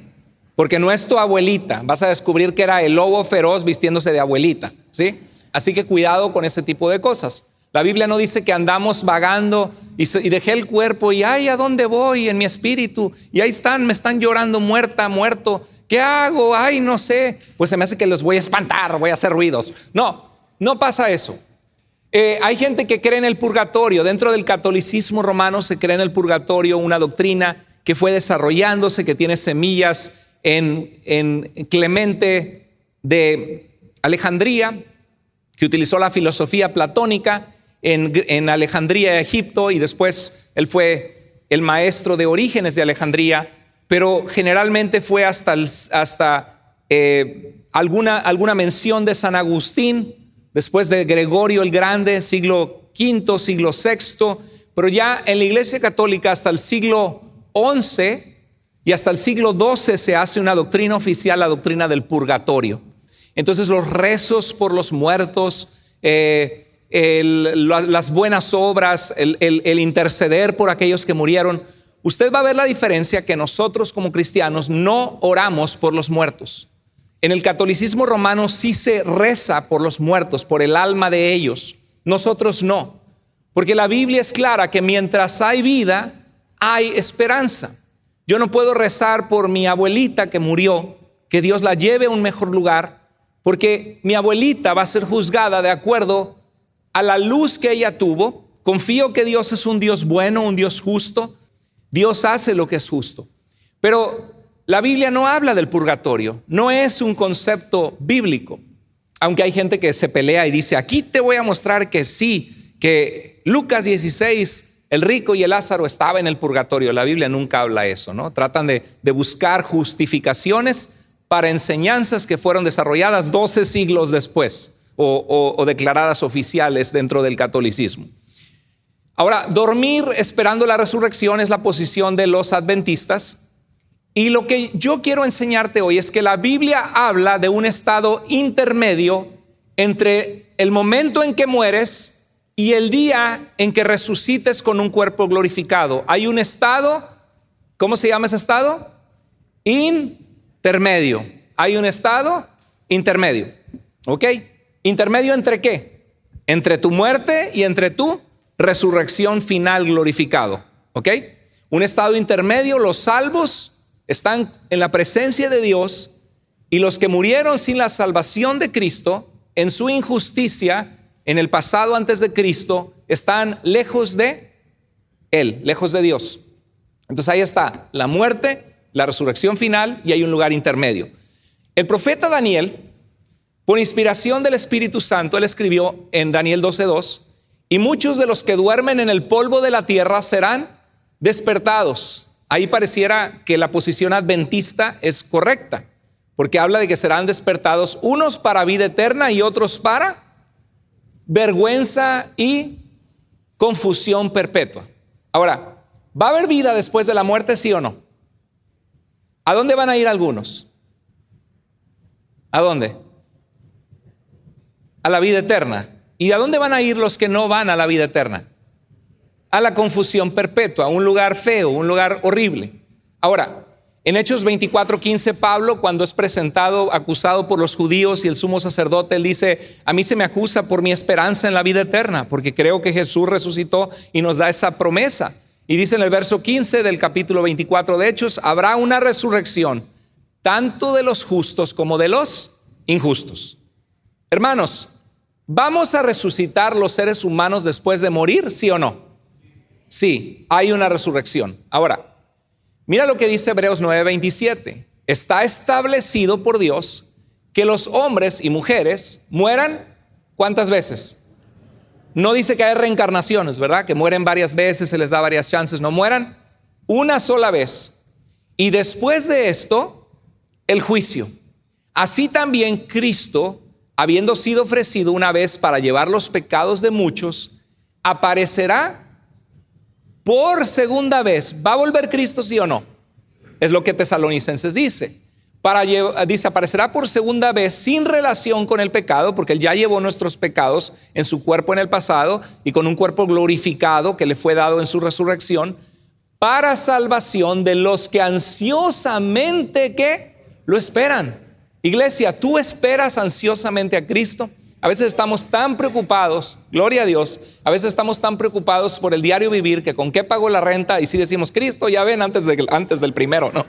Porque no es tu abuelita, vas a descubrir que era el lobo feroz vistiéndose de abuelita, ¿sí? Así que cuidado con ese tipo de cosas. La Biblia no dice que andamos vagando y dejé el cuerpo y ay, ¿a dónde voy en mi espíritu? Y ahí me están llorando muerto. ¿Qué hago? Ay, no sé. Pues se me hace que los voy a espantar, voy a hacer ruidos. No pasa eso. Hay gente que cree en el purgatorio. Dentro del catolicismo romano se cree en el purgatorio, una doctrina que fue desarrollándose, que tiene semillas en Clemente de Alejandría, que utilizó la filosofía platónica en Alejandría, Egipto, y después él fue el maestro de Orígenes de Alejandría, pero generalmente fue hasta alguna mención de San Agustín, después de Gregorio el Grande, siglo V, siglo VI, pero ya en la Iglesia Católica hasta el siglo XI y hasta el siglo XII se hace una doctrina oficial, la doctrina del purgatorio. Entonces los rezos por los muertos, las buenas obras, el interceder por aquellos que murieron. Usted va a ver la diferencia que nosotros como cristianos no oramos por los muertos. En el catolicismo romano sí se reza por los muertos, por el alma de ellos. Nosotros no, porque la Biblia es clara que mientras hay vida, hay esperanza. Yo no puedo rezar por mi abuelita que murió, que Dios la lleve a un mejor lugar, porque mi abuelita va a ser juzgada de acuerdo a la luz que ella tuvo. Confío que Dios es un Dios bueno, un Dios justo. Dios hace lo que es justo. Pero la Biblia no habla del purgatorio, no es un concepto bíblico. Aunque hay gente que se pelea y dice, aquí te voy a mostrar que sí, que Lucas 16, el rico y el Lázaro estaba en el purgatorio. La Biblia nunca habla eso, ¿no? Tratan de buscar justificaciones para enseñanzas que fueron desarrolladas 12 siglos después o declaradas oficiales dentro del catolicismo. Ahora, dormir esperando la resurrección es la posición de los adventistas. Y lo que yo quiero enseñarte hoy es que la Biblia habla de un estado intermedio entre el momento en que mueres y el día en que resucites con un cuerpo glorificado. Hay un estado, ¿cómo se llama ese estado? Intermedio. Hay un estado intermedio. ¿Ok? ¿Intermedio entre qué? Entre tu muerte y entre tu resurrección final glorificado. ¿Ok? Un estado intermedio, los salvos están en la presencia de Dios y los que murieron sin la salvación de Cristo, en su injusticia, en el pasado antes de Cristo, están lejos de Él, lejos de Dios. Entonces ahí está la muerte, la resurrección final y hay un lugar intermedio. El profeta Daniel, por inspiración del Espíritu Santo, él escribió en Daniel 12:2, y muchos de los que duermen en el polvo de la tierra serán despertados. Ahí pareciera que la posición adventista es correcta, porque habla de que serán despertados unos para vida eterna y otros para vergüenza y confusión perpetua. Ahora, ¿va a haber vida después de la muerte, sí o no? ¿A dónde van a ir algunos? ¿A dónde? A la vida eterna. ¿Y a dónde van a ir los que no van a la vida eterna? A la confusión perpetua, a un lugar feo, un lugar horrible. Ahora, en Hechos 24:15, Pablo, cuando es presentado, acusado por los judíos y el sumo sacerdote, él dice, a mí se me acusa por mi esperanza en la vida eterna, porque creo que Jesús resucitó y nos da esa promesa. Y dice en el verso 15 del capítulo 24 de Hechos, habrá una resurrección, tanto de los justos como de los injustos. Hermanos, ¿vamos a resucitar los seres humanos después de morir, sí o no? Sí, hay una resurrección. Ahora, mira lo que dice Hebreos 9:27. Está establecido por Dios que los hombres y mujeres mueran, ¿cuántas veces? No dice que hay reencarnaciones, ¿verdad? Que mueren varias veces, se les da varias chances. No, mueran una sola vez. Y después de esto, el juicio. Así también Cristo, habiendo sido ofrecido una vez para llevar los pecados de muchos, aparecerá por segunda vez. ¿Va a volver Cristo, sí o no? Es lo que Tesalonicenses dice. Dice, aparecerá por segunda vez sin relación con el pecado, porque Él ya llevó nuestros pecados en su cuerpo en el pasado y con un cuerpo glorificado que le fue dado en su resurrección, para salvación de los que ansiosamente ¿qué? Lo esperan. Iglesia, ¿tú esperas ansiosamente a Cristo? A veces estamos tan preocupados, gloria a Dios, a veces estamos tan preocupados por el diario vivir que con qué pago la renta y si decimos, Cristo, ya ven antes del primero, ¿no?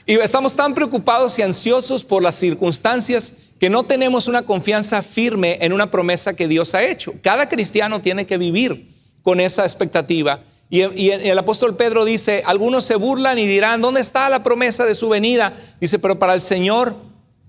Y estamos tan preocupados y ansiosos por las circunstancias que no tenemos una confianza firme en una promesa que Dios ha hecho. Cada cristiano tiene que vivir con esa expectativa. Y el apóstol Pedro dice, algunos se burlan y dirán, ¿dónde está la promesa de su venida? Dice, pero para el Señor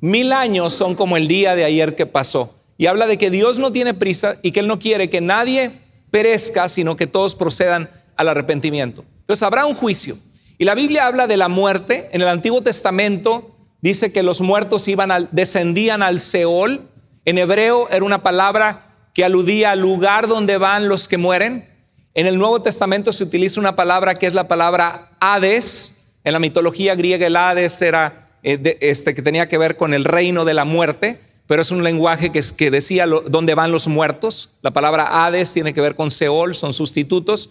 1000 años son como el día de ayer que pasó. Y habla de que Dios no tiene prisa y que Él no quiere que nadie perezca, sino que todos procedan al arrepentimiento. Entonces habrá un juicio. Y la Biblia habla de la muerte. En el Antiguo Testamento dice que los muertos descendían al Seol. En hebreo era una palabra que aludía al lugar donde van los que mueren. En el Nuevo Testamento se utiliza una palabra que es la palabra Hades. En la mitología griega el Hades era que tenía que ver con el reino de la muerte, pero es un lenguaje que decía dónde van los muertos. La palabra Hades tiene que ver con Seol, son sustitutos.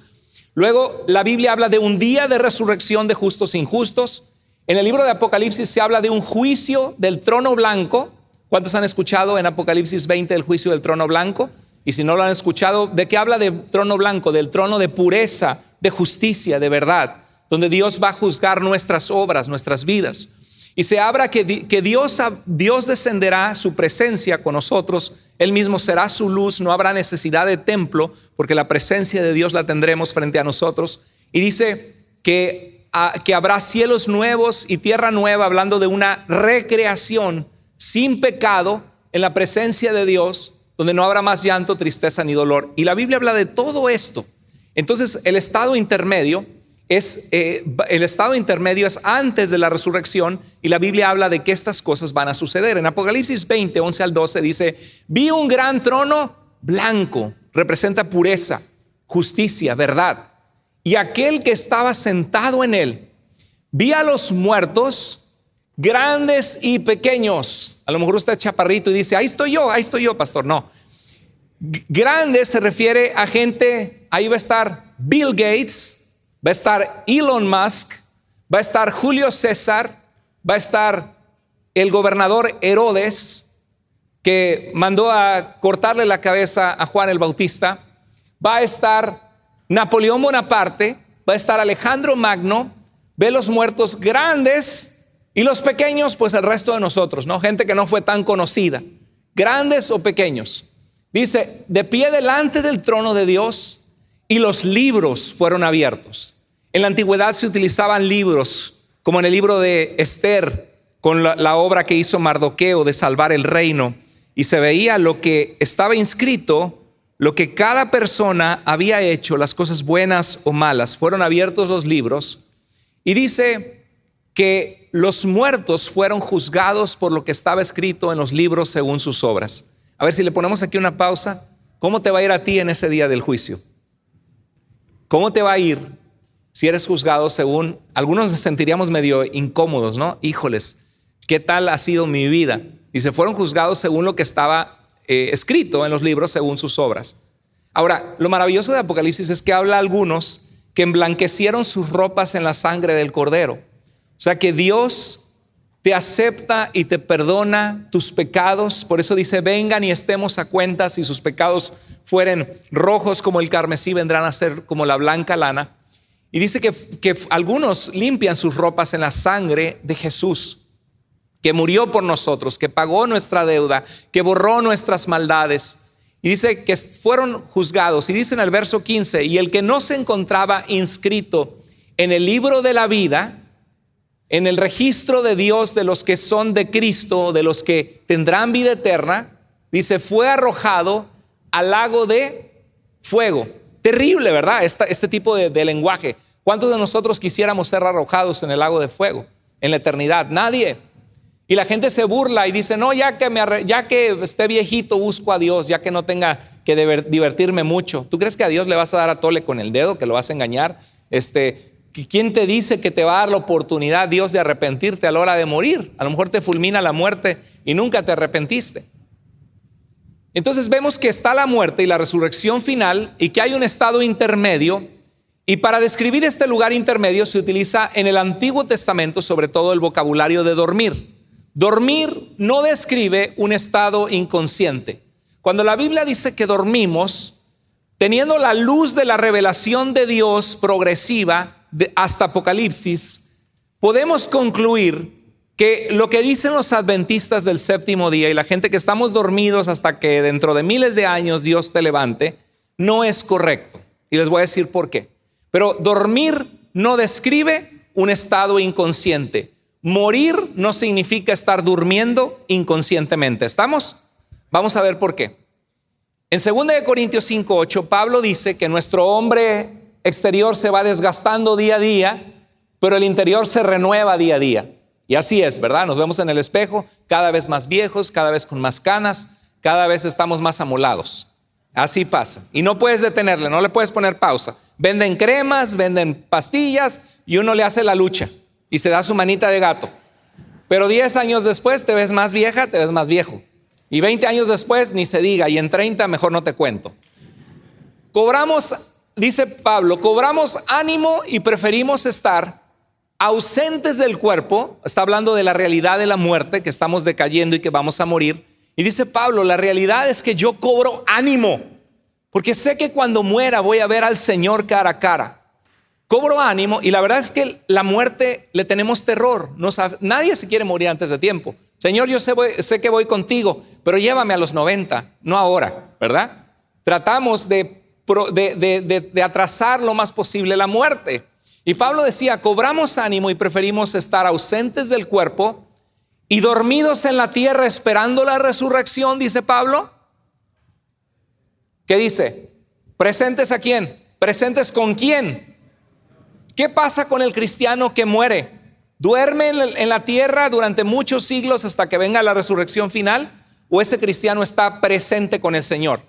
Luego la Biblia habla de un día de resurrección de justos e injustos, En el libro de Apocalipsis se habla de un juicio del trono blanco. ¿Cuántos han escuchado en Apocalipsis 20 el juicio del trono blanco? Y si no lo han escuchado, ¿de qué habla de trono blanco? Del trono de pureza, de justicia, de verdad, donde Dios va a juzgar nuestras obras, nuestras vidas. Y se habla que Dios descenderá, su presencia con nosotros, Él mismo será su luz, no habrá necesidad de templo, porque la presencia de Dios la tendremos frente a nosotros. Y dice que habrá cielos nuevos y tierra nueva, hablando de una recreación sin pecado en la presencia de Dios, donde no habrá más llanto, tristeza ni dolor. Y la Biblia habla de todo esto. Entonces el estado intermedio es antes de la resurrección, y la Biblia habla de que estas cosas van a suceder. En Apocalipsis 20, 11 al 12 dice: vi un gran trono blanco, representa pureza, justicia, verdad, y aquel que estaba sentado en él. Vi a los muertos, grandes y pequeños. A lo mejor usted es chaparrito y dice: ahí estoy yo, pastor. No, grandes se refiere a gente. Ahí va a estar Bill Gates, va a estar Elon Musk, va a estar Julio César, va a estar el gobernador Herodes, que mandó a cortarle la cabeza a Juan el Bautista, va a estar Napoleón Bonaparte, va a estar Alejandro Magno. Ve los muertos grandes y los pequeños, pues el resto de nosotros, ¿no? Gente que no fue tan conocida, grandes o pequeños. Dice: de pie delante del trono de Dios, y los libros fueron abiertos. En la antigüedad se utilizaban libros, como en el libro de Esther, con la obra que hizo Mardoqueo de salvar el reino, y se veía lo que estaba inscrito, lo que cada persona había hecho, las cosas buenas o malas. Fueron abiertos los libros, y dice que los muertos fueron juzgados por lo que estaba escrito en los libros según sus obras. A ver si le ponemos aquí una pausa. ¿Cómo te va a ir a ti en ese día del juicio? ¿Cómo te va a ir si eres juzgado según? Algunos nos sentiríamos medio incómodos, ¿no? Híjoles, ¿qué tal ha sido mi vida? Y se fueron juzgados según lo que estaba escrito en los libros según sus obras. Ahora, lo maravilloso de Apocalipsis es que habla a algunos que emblanquecieron sus ropas en la sangre del Cordero. O sea que Dios te acepta y te perdona tus pecados. Por eso dice: vengan y estemos a cuentas. Si sus pecados fueren rojos como el carmesí, vendrán a ser como la blanca lana. Y dice que algunos limpian sus ropas en la sangre de Jesús, que murió por nosotros, que pagó nuestra deuda, que borró nuestras maldades. Y dice que fueron juzgados. Y dice en el verso 15: y el que no se encontraba inscrito en el libro de la vida, en el registro de Dios de los que son de Cristo, de los que tendrán vida eterna, dice, fue arrojado al lago de fuego. Terrible, ¿verdad? Este tipo de lenguaje. ¿Cuántos de nosotros quisiéramos ser arrojados en el lago de fuego en la eternidad? Nadie. Y la gente se burla y dice: no, ya que esté viejito busco a Dios, ya que no tenga que divertirme mucho. ¿Tú crees que a Dios le vas a dar a tole con el dedo, que lo vas a engañar? ¿Quién te dice que te va a dar la oportunidad Dios de arrepentirte a la hora de morir? A lo mejor te fulmina la muerte y nunca te arrepentiste. Entonces vemos que está la muerte y la resurrección final, y que hay un estado intermedio. Y para describir este lugar intermedio se utiliza en el Antiguo Testamento sobre todo el vocabulario de dormir. Dormir no describe un estado inconsciente. Cuando la Biblia dice que dormimos, teniendo la luz de la revelación de Dios progresiva hasta Apocalipsis, podemos concluir que lo que dicen los adventistas del séptimo día y la gente que estamos dormidos hasta que dentro de miles de años Dios te levante, no es correcto. Y les voy a decir por qué. Pero dormir no describe un estado inconsciente. Morir no significa estar durmiendo inconscientemente. ¿Estamos? Vamos a ver por qué. En 2 Corintios 5:8, Pablo dice que nuestro hombre exterior se va desgastando día a día, pero el interior se renueva día a día. Y así es, ¿verdad? Nos vemos en el espejo cada vez más viejos, cada vez con más canas, cada vez estamos más amolados. Así pasa. Y no puedes detenerle, no le puedes poner pausa. Venden cremas, venden pastillas y uno le hace la lucha y se da su manita de gato. Pero 10 años después te ves más vieja, te ves más viejo. Y 20 años después ni se diga, y en 30 mejor no te cuento. Dice Pablo, cobramos ánimo y preferimos estar ausentes del cuerpo, está hablando de la realidad de la muerte, que estamos decayendo y que vamos a morir. Y dice Pablo, la realidad es que yo cobro ánimo, porque sé que cuando muera voy a ver al Señor cara a cara. Cobro ánimo, y la verdad es que la muerte le tenemos terror. Nadie se quiere morir antes de tiempo. Señor, yo sé que voy contigo, pero llévame a los 90, no ahora, ¿verdad? Tratamos de atrasar lo más posible la muerte. Y Pablo decía, cobramos ánimo y preferimos estar ausentes del cuerpo y dormidos en la tierra esperando la resurrección, dice Pablo. ¿Qué dice? ¿Presentes a quién? ¿Presentes con quién? ¿Qué pasa con el cristiano que muere? ¿Duerme en la tierra durante muchos siglos hasta que venga la resurrección final? ¿O ese cristiano está presente con el Señor?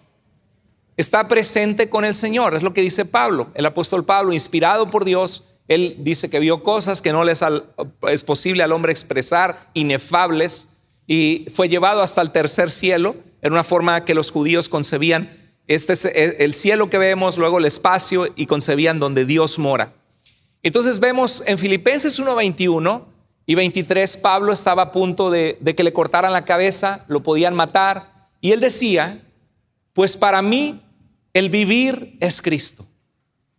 Está presente con el Señor, es lo que dice Pablo, el apóstol Pablo, inspirado por Dios. Él dice que vio cosas que no les es posible al hombre expresar, inefables, y fue llevado hasta el tercer cielo. Era una forma que los judíos concebían. Este es el cielo que vemos, luego el espacio, y concebían donde Dios mora. Entonces vemos en Filipenses 1:21 y 23, Pablo estaba a punto de que le cortaran la cabeza, lo podían matar, y él decía, pues para mí el vivir es Cristo.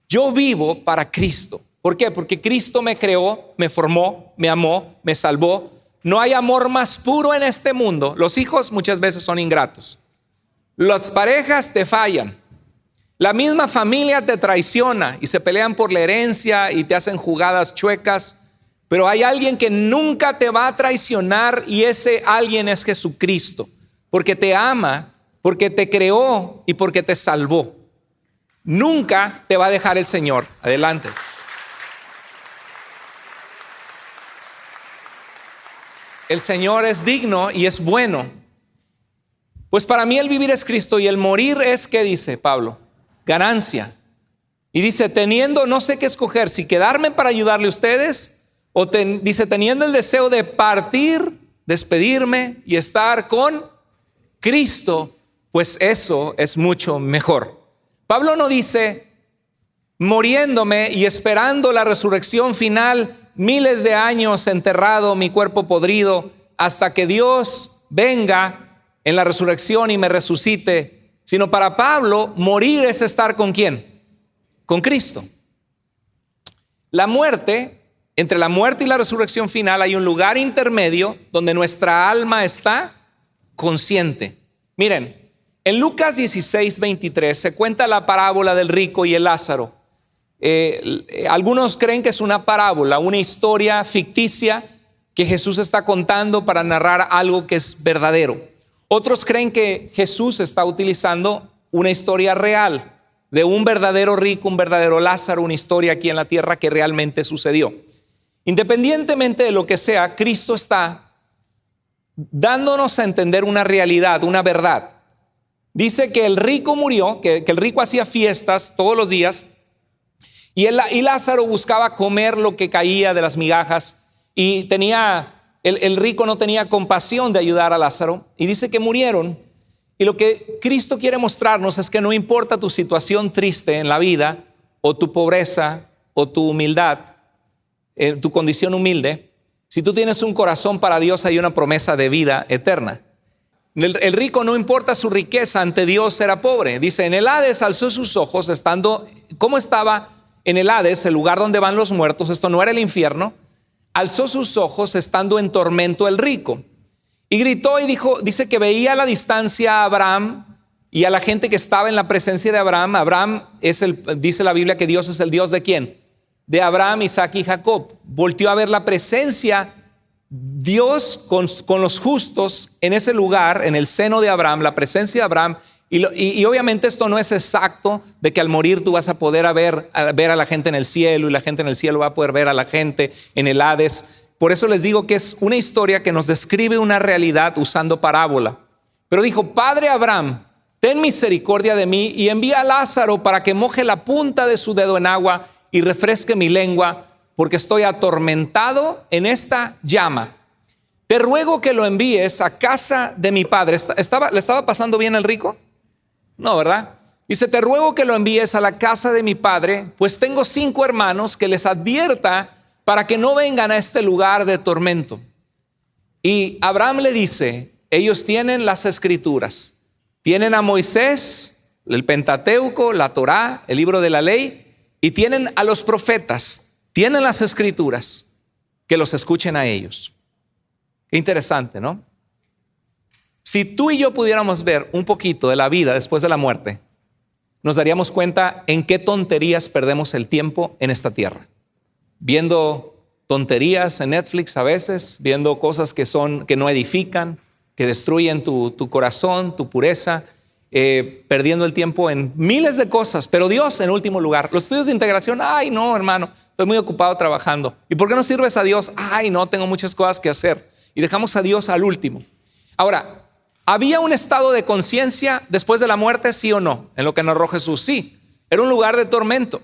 Yo vivo para Cristo. ¿Por qué? Porque Cristo me creó, me formó, me amó, me salvó. No hay amor más puro en este mundo. Los hijos muchas veces son ingratos. Las parejas te fallan. La misma familia te traiciona y se pelean por la herencia y te hacen jugadas chuecas. Pero hay alguien que nunca te va a traicionar, y ese alguien es Jesucristo. Porque te ama, porque te creó y porque te salvó. Nunca te va a dejar el Señor. Adelante. El Señor es digno y es bueno. Pues para mí el vivir es Cristo y el morir es, ¿qué dice Pablo? Ganancia. Y dice, teniendo, no sé qué escoger, si quedarme para ayudarle a ustedes, o dice, teniendo el deseo de partir, despedirme y estar con Cristo, pues eso es mucho mejor. Pablo no dice, muriéndome y esperando la resurrección final, miles de años enterrado, mi cuerpo podrido, hasta que Dios venga en la resurrección y me resucite. Sino para Pablo, morir es estar ¿con quién? Con Cristo. La muerte, entre la muerte y la resurrección final hay un lugar intermedio donde nuestra alma está consciente. Miren, en Lucas 16:23 se cuenta la parábola del rico y el Lázaro. Algunos creen que es una parábola, una historia ficticia que Jesús está contando para narrar algo que es verdadero. Otros creen que Jesús está utilizando una historia real de un verdadero rico, un verdadero Lázaro, una historia aquí en la tierra que realmente sucedió. Independientemente de lo que sea, Cristo está dándonos a entender una realidad, una verdad. Dice que el rico murió, que el rico hacía fiestas todos los días, y Lázaro buscaba comer lo que caía de las migajas, y el rico no tenía compasión de ayudar a Lázaro, y dice que murieron. Y lo que Cristo quiere mostrarnos es que no importa tu situación triste en la vida, o tu pobreza, o tu humildad, tu condición humilde, si tú tienes un corazón para Dios, hay una promesa de vida eterna. El rico, no importa su riqueza, ante Dios era pobre. Dice, en el Hades alzó sus ojos, ¿cómo estaba en el Hades, el lugar donde van los muertos? Esto no era el infierno. Alzó sus ojos estando en tormento el rico, y gritó y dijo, dice que veía a la distancia a Abraham y a la gente que estaba en la presencia de Abraham. Abraham dice la Biblia que Dios es el Dios ¿de quién? De Abraham, Isaac y Jacob. Volteó a ver la presencia, Dios con los justos en ese lugar, en el seno de Abraham, la presencia de Abraham. Y obviamente esto no es exacto de que al morir tú vas a poder ver a la gente en el cielo, y la gente en el cielo va a poder ver a la gente en el Hades. Por eso les digo que es una historia que nos describe una realidad usando parábola. Pero dijo, Padre Abraham, ten misericordia de mí y envía a Lázaro para que moje la punta de su dedo en agua y refresque mi lengua, porque estoy atormentado en esta llama. Te ruego que lo envíes a casa de mi padre. ¿Le estaba pasando bien al rico? No, ¿verdad? Dice, te ruego que lo envíes a la casa de mi padre, pues tengo 5 hermanos, que les advierta para que no vengan a este lugar de tormento. Y Abraham le dice, ellos tienen las escrituras, tienen a Moisés, el Pentateuco, la Torá, el libro de la ley, y tienen a los profetas, tienen las escrituras, que los escuchen a ellos. Qué interesante, ¿no? Si tú y yo pudiéramos ver un poquito de la vida después de la muerte, nos daríamos cuenta en qué tonterías perdemos el tiempo en esta tierra. Viendo tonterías en Netflix a veces, viendo cosas que no edifican, que destruyen tu corazón, tu pureza, perdiendo el tiempo en miles de cosas, pero Dios en último lugar. Los estudios de integración, ay no hermano, estoy muy ocupado trabajando. ¿Y por qué no sirves a Dios? Ay no, tengo muchas cosas que hacer. Y dejamos a Dios al último. Ahora, ¿había un estado de conciencia después de la muerte, sí o no? En lo que narró Jesús, sí. Era un lugar de tormento.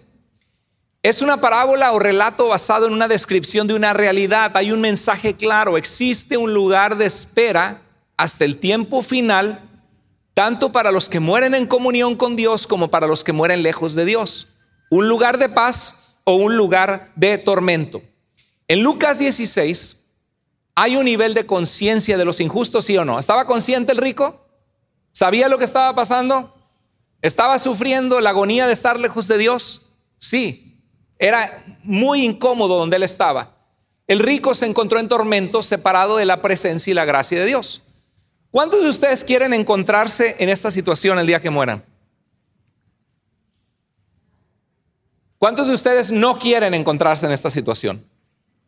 Es una parábola o relato basado en una descripción de una realidad. Hay un mensaje claro. Existe un lugar de espera hasta el tiempo final, tanto para los que mueren en comunión con Dios como para los que mueren lejos de Dios. Un lugar de paz o un lugar de tormento. En Lucas 16 hay un nivel de conciencia de los injustos, ¿sí o no? ¿Estaba consciente el rico? ¿Sabía lo que estaba pasando? ¿Estaba sufriendo la agonía de estar lejos de Dios? Sí. Era muy incómodo donde él estaba. El rico se encontró en tormento, separado de la presencia y la gracia de Dios. ¿Cuántos de ustedes quieren encontrarse en esta situación el día que mueran? ¿Cuántos de ustedes no quieren encontrarse en esta situación?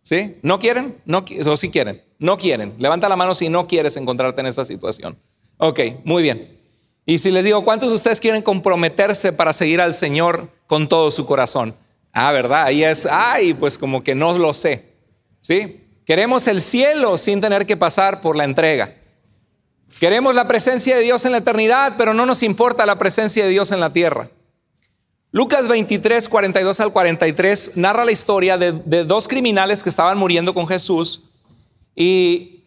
¿Sí? ¿No quieren? No, o sí quieren. No quieren. Levanta la mano si no quieres encontrarte en esta situación. Ok, muy bien. Y si les digo, ¿cuántos de ustedes quieren comprometerse para seguir al Señor con todo su corazón? Ah, ¿verdad? Ahí es, pues como que no lo sé. ¿Sí? Queremos el cielo sin tener que pasar por la entrega. Queremos la presencia de Dios en la eternidad, pero no nos importa la presencia de Dios en la tierra. Lucas 23, 42 al 43 narra la historia de dos criminales que estaban muriendo con Jesús y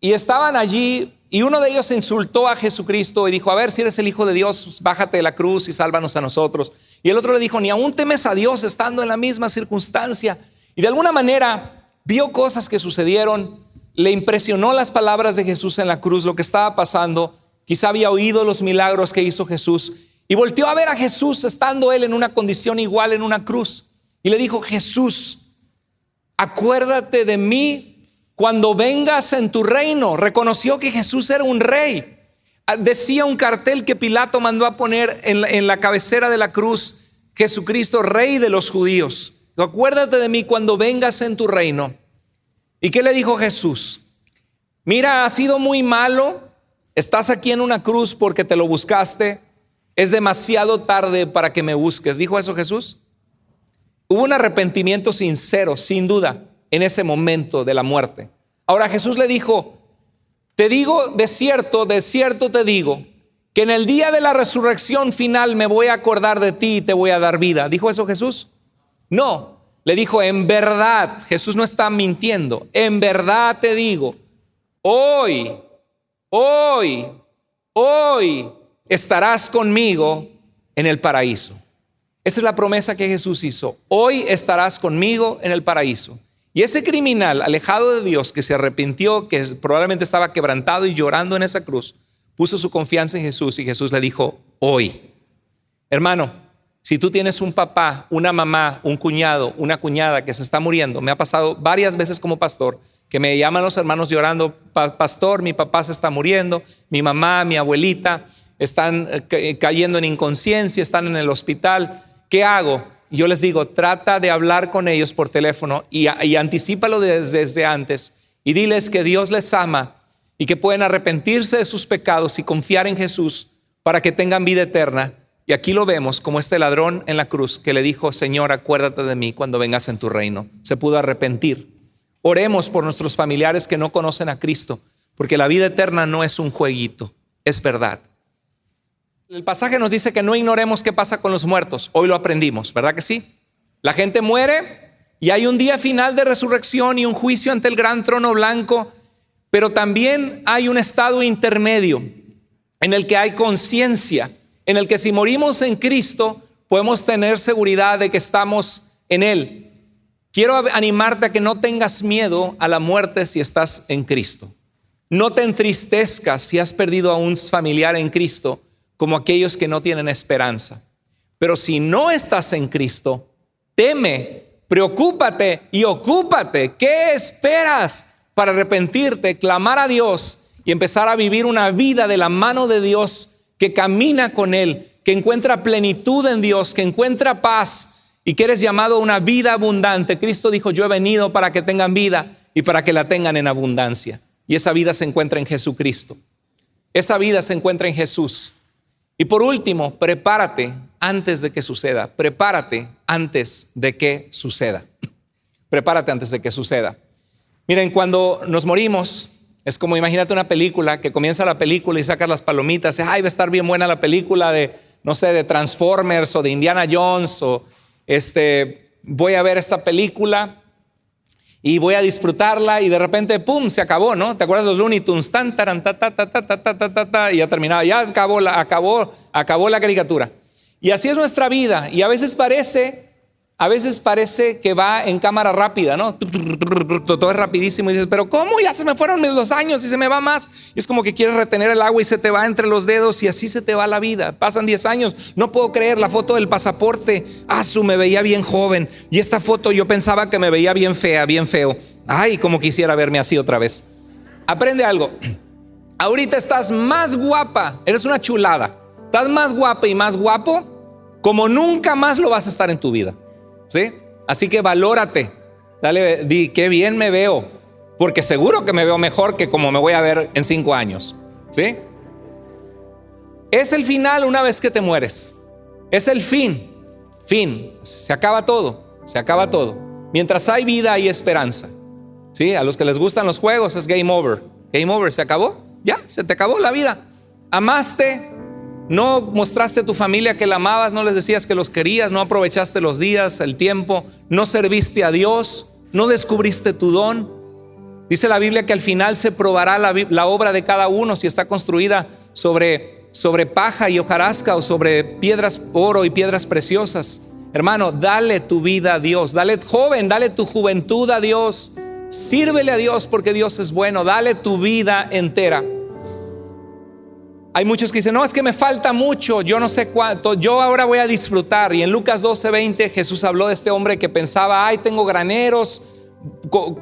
estaban allí, y uno de ellos insultó a Jesucristo y dijo, a ver, si eres el Hijo de Dios, bájate de la cruz y sálvanos a nosotros. Y el otro le dijo, ni aún temes a Dios estando en la misma circunstancia. Y de alguna manera vio cosas que sucedieron, le impresionó las palabras de Jesús en la cruz, lo que estaba pasando. Quizá había oído los milagros que hizo Jesús y volteó a ver a Jesús estando él en una condición igual en una cruz. Y le dijo, Jesús, acuérdate de mí cuando vengas en tu reino. Reconoció que Jesús era un rey. Decía un cartel que Pilato mandó a poner en la cabecera de la cruz, Jesucristo, Rey de los judíos. Acuérdate de mí cuando vengas en tu reino. ¿Y qué le dijo Jesús? Mira, has sido muy malo, estás aquí en una cruz porque te lo buscaste, es demasiado tarde para que me busques. ¿Dijo eso Jesús? Hubo un arrepentimiento sincero, sin duda, en ese momento de la muerte. Ahora Jesús le dijo, te digo, de cierto te digo, que en el día de la resurrección final me voy a acordar de ti y te voy a dar vida. ¿Dijo eso Jesús? No, le dijo, en verdad, Jesús no está mintiendo, en verdad te digo, hoy estarás conmigo en el paraíso. Esa es la promesa que Jesús hizo, hoy estarás conmigo en el paraíso. Y ese criminal alejado de Dios que se arrepintió, que probablemente estaba quebrantado y llorando en esa cruz, puso su confianza en Jesús y Jesús le dijo, hoy. Hermano, si tú tienes un papá, una mamá, un cuñado, una cuñada que se está muriendo, me ha pasado varias veces como pastor, que me llaman los hermanos llorando, pastor, mi papá se está muriendo, mi mamá, mi abuelita, están cayendo en inconsciencia, están en el hospital, ¿qué hago? Yo les digo, trata de hablar con ellos por teléfono y anticípalo desde antes y diles que Dios les ama y que pueden arrepentirse de sus pecados y confiar en Jesús para que tengan vida eterna. Y aquí lo vemos como este ladrón en la cruz que le dijo, Señor, acuérdate de mí cuando vengas en tu reino. Se pudo arrepentir. Oremos por nuestros familiares que no conocen a Cristo, porque la vida eterna no es un jueguito, es verdad. El pasaje nos dice que no ignoremos qué pasa con los muertos. Hoy lo aprendimos, ¿verdad que sí? La gente muere y hay un día final de resurrección y un juicio ante el gran trono blanco, pero también hay un estado intermedio en el que hay conciencia, en el que si morimos en Cristo podemos tener seguridad de que estamos en Él. quiero animarte a que no tengas miedo a la muerte si estás en Cristo. No te entristezcas si has perdido a un familiar en Cristo, como aquellos que no tienen esperanza. Pero si no estás en Cristo, teme, preocúpate y ocúpate. ¿Qué esperas para arrepentirte, clamar a Dios y empezar a vivir una vida de la mano de Dios, que camina con Él, que encuentra plenitud en Dios, que encuentra paz y que eres llamado a una vida abundante? Cristo dijo: yo he venido para que tengan vida y para que la tengan en abundancia. Y esa vida se encuentra en Jesucristo. Esa vida se encuentra en Jesús. Y por último, prepárate antes de que suceda. Prepárate antes de que suceda. Prepárate antes de que suceda. Miren, cuando nos morimos, es como, imagínate una película, que comienza la película y sacas las palomitas. Ay, va a estar bien buena la película de, no sé, de Transformers o de Indiana Jones, o voy a ver esta película y voy a disfrutarla, y de repente, ¡pum!, se acabó, ¿no? ¿Te acuerdas de los Looney Tunes? Tan, taran, ta, ta, ta, ta, ta, ta, ta, ta, y ya terminaba, ya acabó la caricatura. Y así es nuestra vida, y a veces parece que va en cámara rápida, ¿no? Todo es rapidísimo, y dices: pero ¿cómo? Ya se me fueron los años y se me va más. Y es como que quieres retener el agua y se te va entre los dedos, y así se te va la vida. Pasan 10 años, no puedo creer, la foto del pasaporte, me veía bien joven, y esta foto yo pensaba que me veía bien fea, bien feo. Ay, como quisiera verme así otra vez. Aprende algo. Ahorita estás más guapa, eres una chulada. Estás más guapa y más guapo como nunca más lo vas a estar en tu vida. ¿Sí? Así que valórate, dale, di: qué bien me veo, porque seguro que me veo mejor que como me voy a ver en 5 años. ¿Sí? Es el final una vez que te mueres. Es el fin. Se acaba todo. Mientras hay vida hay esperanza. ¿Sí? A los que les gustan los juegos es game over. Game over, se acabó. Ya, se te acabó la vida. Amaste, no mostraste a tu familia que la amabas, no les decías que los querías, no aprovechaste los días, el tiempo, no serviste a Dios, no descubriste tu don. Dice la Biblia que al final se probará la obra de cada uno, si está construida sobre paja y hojarasca, o sobre piedras, oro y piedras preciosas. Hermano, dale tu vida a Dios. Dale tu juventud a Dios. Sírvele a Dios, porque Dios es bueno. Dale tu vida entera. Hay muchos que dicen: no, es que me falta mucho, yo no sé cuánto, yo ahora voy a disfrutar. Y en Lucas 12:20 Jesús habló de este hombre que pensaba: ay, tengo graneros,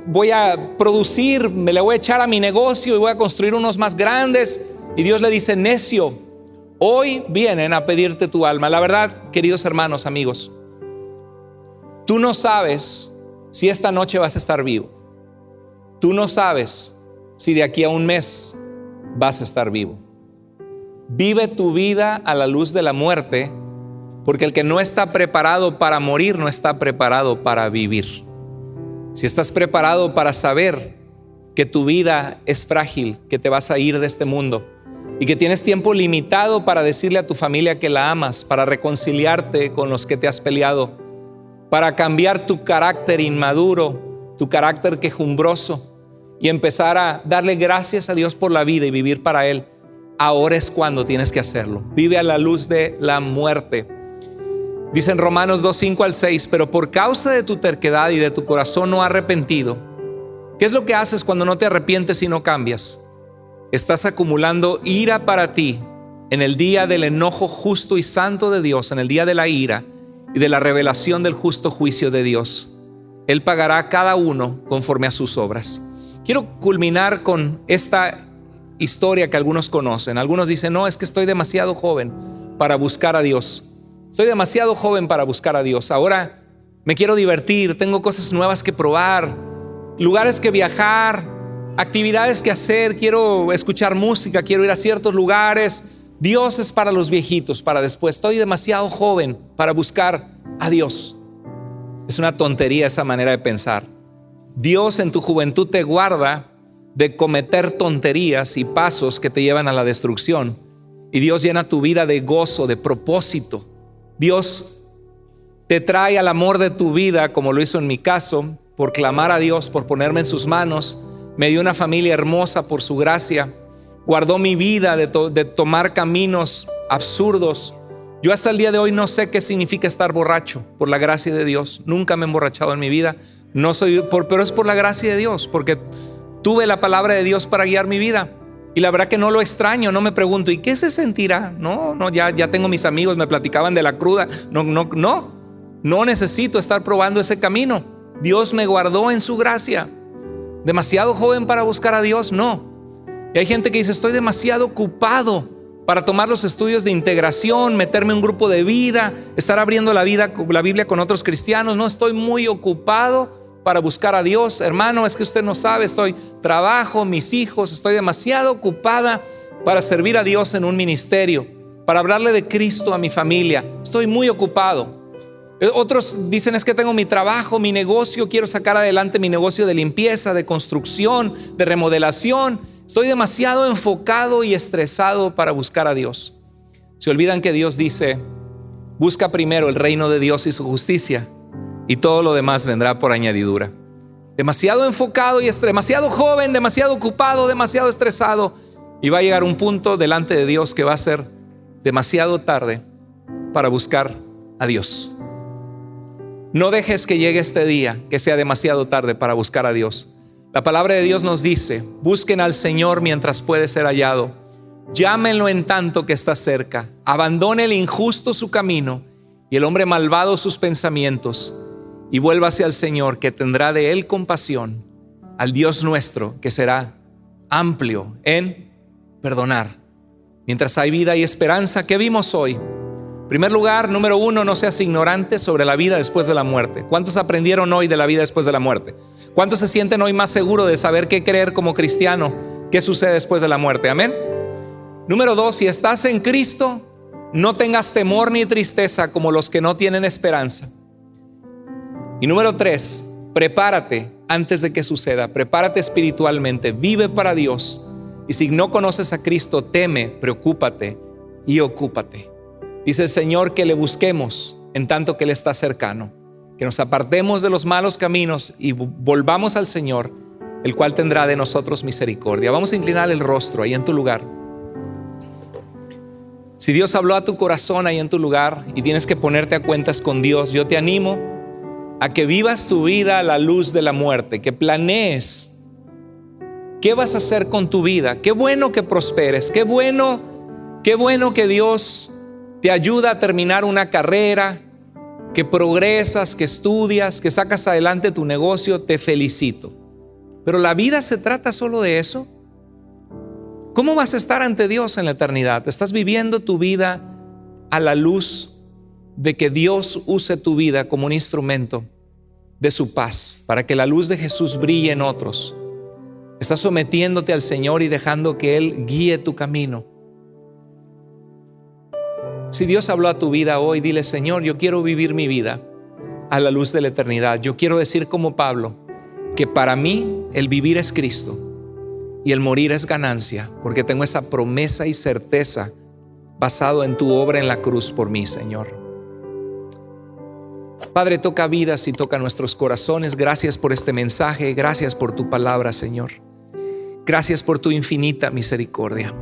voy a producir, me le voy a echar a mi negocio y voy a construir unos más grandes. Y Dios le dice: necio, hoy vienen a pedirte tu alma. La verdad, queridos hermanos, amigos, tú no sabes si esta noche vas a estar vivo. Tú no sabes si de aquí a un mes vas a estar vivo. Vive tu vida a la luz de la muerte, porque el que no está preparado para morir no está preparado para vivir. Si estás preparado para saber que tu vida es frágil, que te vas a ir de este mundo y que tienes tiempo limitado para decirle a tu familia que la amas, para reconciliarte con los que te has peleado, para cambiar tu carácter inmaduro, tu carácter quejumbroso, y empezar a darle gracias a Dios por la vida y vivir para Él, ahora es cuando tienes que hacerlo. Vive a la luz de la muerte. Dice en Romanos 2:5-6: pero por causa de tu terquedad y de tu corazón no arrepentido. ¿Qué es lo que haces cuando no te arrepientes y no cambias? Estás acumulando ira para ti en el día del enojo justo y santo de Dios, en el día de la ira y de la revelación del justo juicio de Dios. Él pagará a cada uno conforme a sus obras. Quiero culminar con esta historia que algunos conocen. Algunos dicen: no, es que estoy demasiado joven para buscar a Dios. Estoy demasiado joven para buscar a Dios. Ahora me quiero divertir, tengo cosas nuevas que probar, lugares que viajar, actividades que hacer, quiero escuchar música, quiero ir a ciertos lugares. Dios es para los viejitos, para después. Estoy demasiado joven para buscar a Dios. Es una tontería esa manera de pensar. Dios en tu juventud te guarda de cometer tonterías y pasos que te llevan a la destrucción. Y Dios llena tu vida de gozo, de propósito. Dios te trae al amor de tu vida, como lo hizo en mi caso, por clamar a Dios, por ponerme en sus manos. Me dio una familia hermosa por su gracia. Guardó mi vida de tomar caminos absurdos. Yo hasta el día de hoy no sé qué significa estar borracho, por la gracia de Dios. Nunca me he emborrachado en mi vida. pero es por la gracia de Dios, porque tuve la palabra de Dios para guiar mi vida. Y la verdad que no lo extraño, no me pregunto, ¿y qué se sentirá? Ya tengo mis amigos, me platicaban de la cruda. No necesito estar probando ese camino. Dios me guardó en su gracia. ¿Demasiado joven para buscar a Dios? No. Y hay gente que dice, estoy demasiado ocupado para tomar los estudios de integración, meterme en un grupo de vida, estar abriendo la Biblia con otros cristianos. No, estoy muy ocupado para buscar a Dios. Hermano, es que usted no sabe, trabajo, mis hijos, estoy demasiado ocupada para servir a Dios en un ministerio, para hablarle de Cristo a mi familia. Estoy muy ocupado. Otros dicen, es que tengo mi trabajo, mi negocio, quiero sacar adelante mi negocio de limpieza, de construcción, de remodelación. Estoy demasiado enfocado y estresado para buscar a Dios. Se olvidan que Dios dice, busca primero el reino de Dios y su justicia, y todo lo demás vendrá por añadidura. Demasiado enfocado y demasiado joven, demasiado ocupado, demasiado estresado, y va a llegar un punto delante de Dios que va a ser demasiado tarde para buscar a Dios. No dejes que llegue este día que sea demasiado tarde para buscar a Dios. La palabra de Dios nos dice, busquen al Señor mientras puede ser hallado. Llámenlo en tanto que está cerca. Abandone el injusto su camino y el hombre malvado sus pensamientos, y vuélvase al Señor, que tendrá de él compasión, al Dios nuestro, que será amplio en perdonar. Mientras hay vida y esperanza. ¿Qué vimos hoy? En primer lugar, número 1, no seas ignorante sobre la vida después de la muerte. ¿Cuántos aprendieron hoy de la vida después de la muerte? ¿Cuántos se sienten hoy más seguros de saber qué creer como cristiano? ¿Qué sucede después de la muerte? Amén. Número 2, si estás en Cristo, no tengas temor ni tristeza como los que no tienen esperanza. Y número 3, prepárate antes de que suceda. Prepárate espiritualmente, vive para Dios. Y si no conoces a Cristo, teme, preocúpate y ocúpate. Dice el Señor que le busquemos en tanto que Él está cercano, que nos apartemos de los malos caminos y volvamos al Señor, el cual tendrá de nosotros misericordia. Vamos a inclinar el rostro ahí en tu lugar. Si Dios habló a tu corazón ahí en tu lugar y tienes que ponerte a cuentas con Dios, yo te animo a que vivas tu vida a la luz de la muerte, que planees qué vas a hacer con tu vida. Qué bueno que prosperes, qué bueno que Dios te ayuda a terminar una carrera, que progresas, que estudias, que sacas adelante tu negocio. Te felicito. Pero la vida se trata solo de eso. ¿Cómo vas a estar ante Dios en la eternidad? ¿Estás viviendo tu vida a la luz de que Dios use tu vida como un instrumento de su paz, para que la luz de Jesús brille en otros? ¿Estás sometiéndote al Señor y dejando que Él guíe tu camino? Si Dios habló a tu vida hoy, dile: Señor, yo quiero vivir mi vida a la luz de la eternidad. Yo quiero decir como Pablo, que para mí el vivir es Cristo y el morir es ganancia, porque tengo esa promesa y certeza basado en tu obra en la cruz por mí, Señor. Padre, toca vidas y toca nuestros corazones. Gracias por este mensaje, gracias por tu palabra, Señor. Gracias por tu infinita misericordia.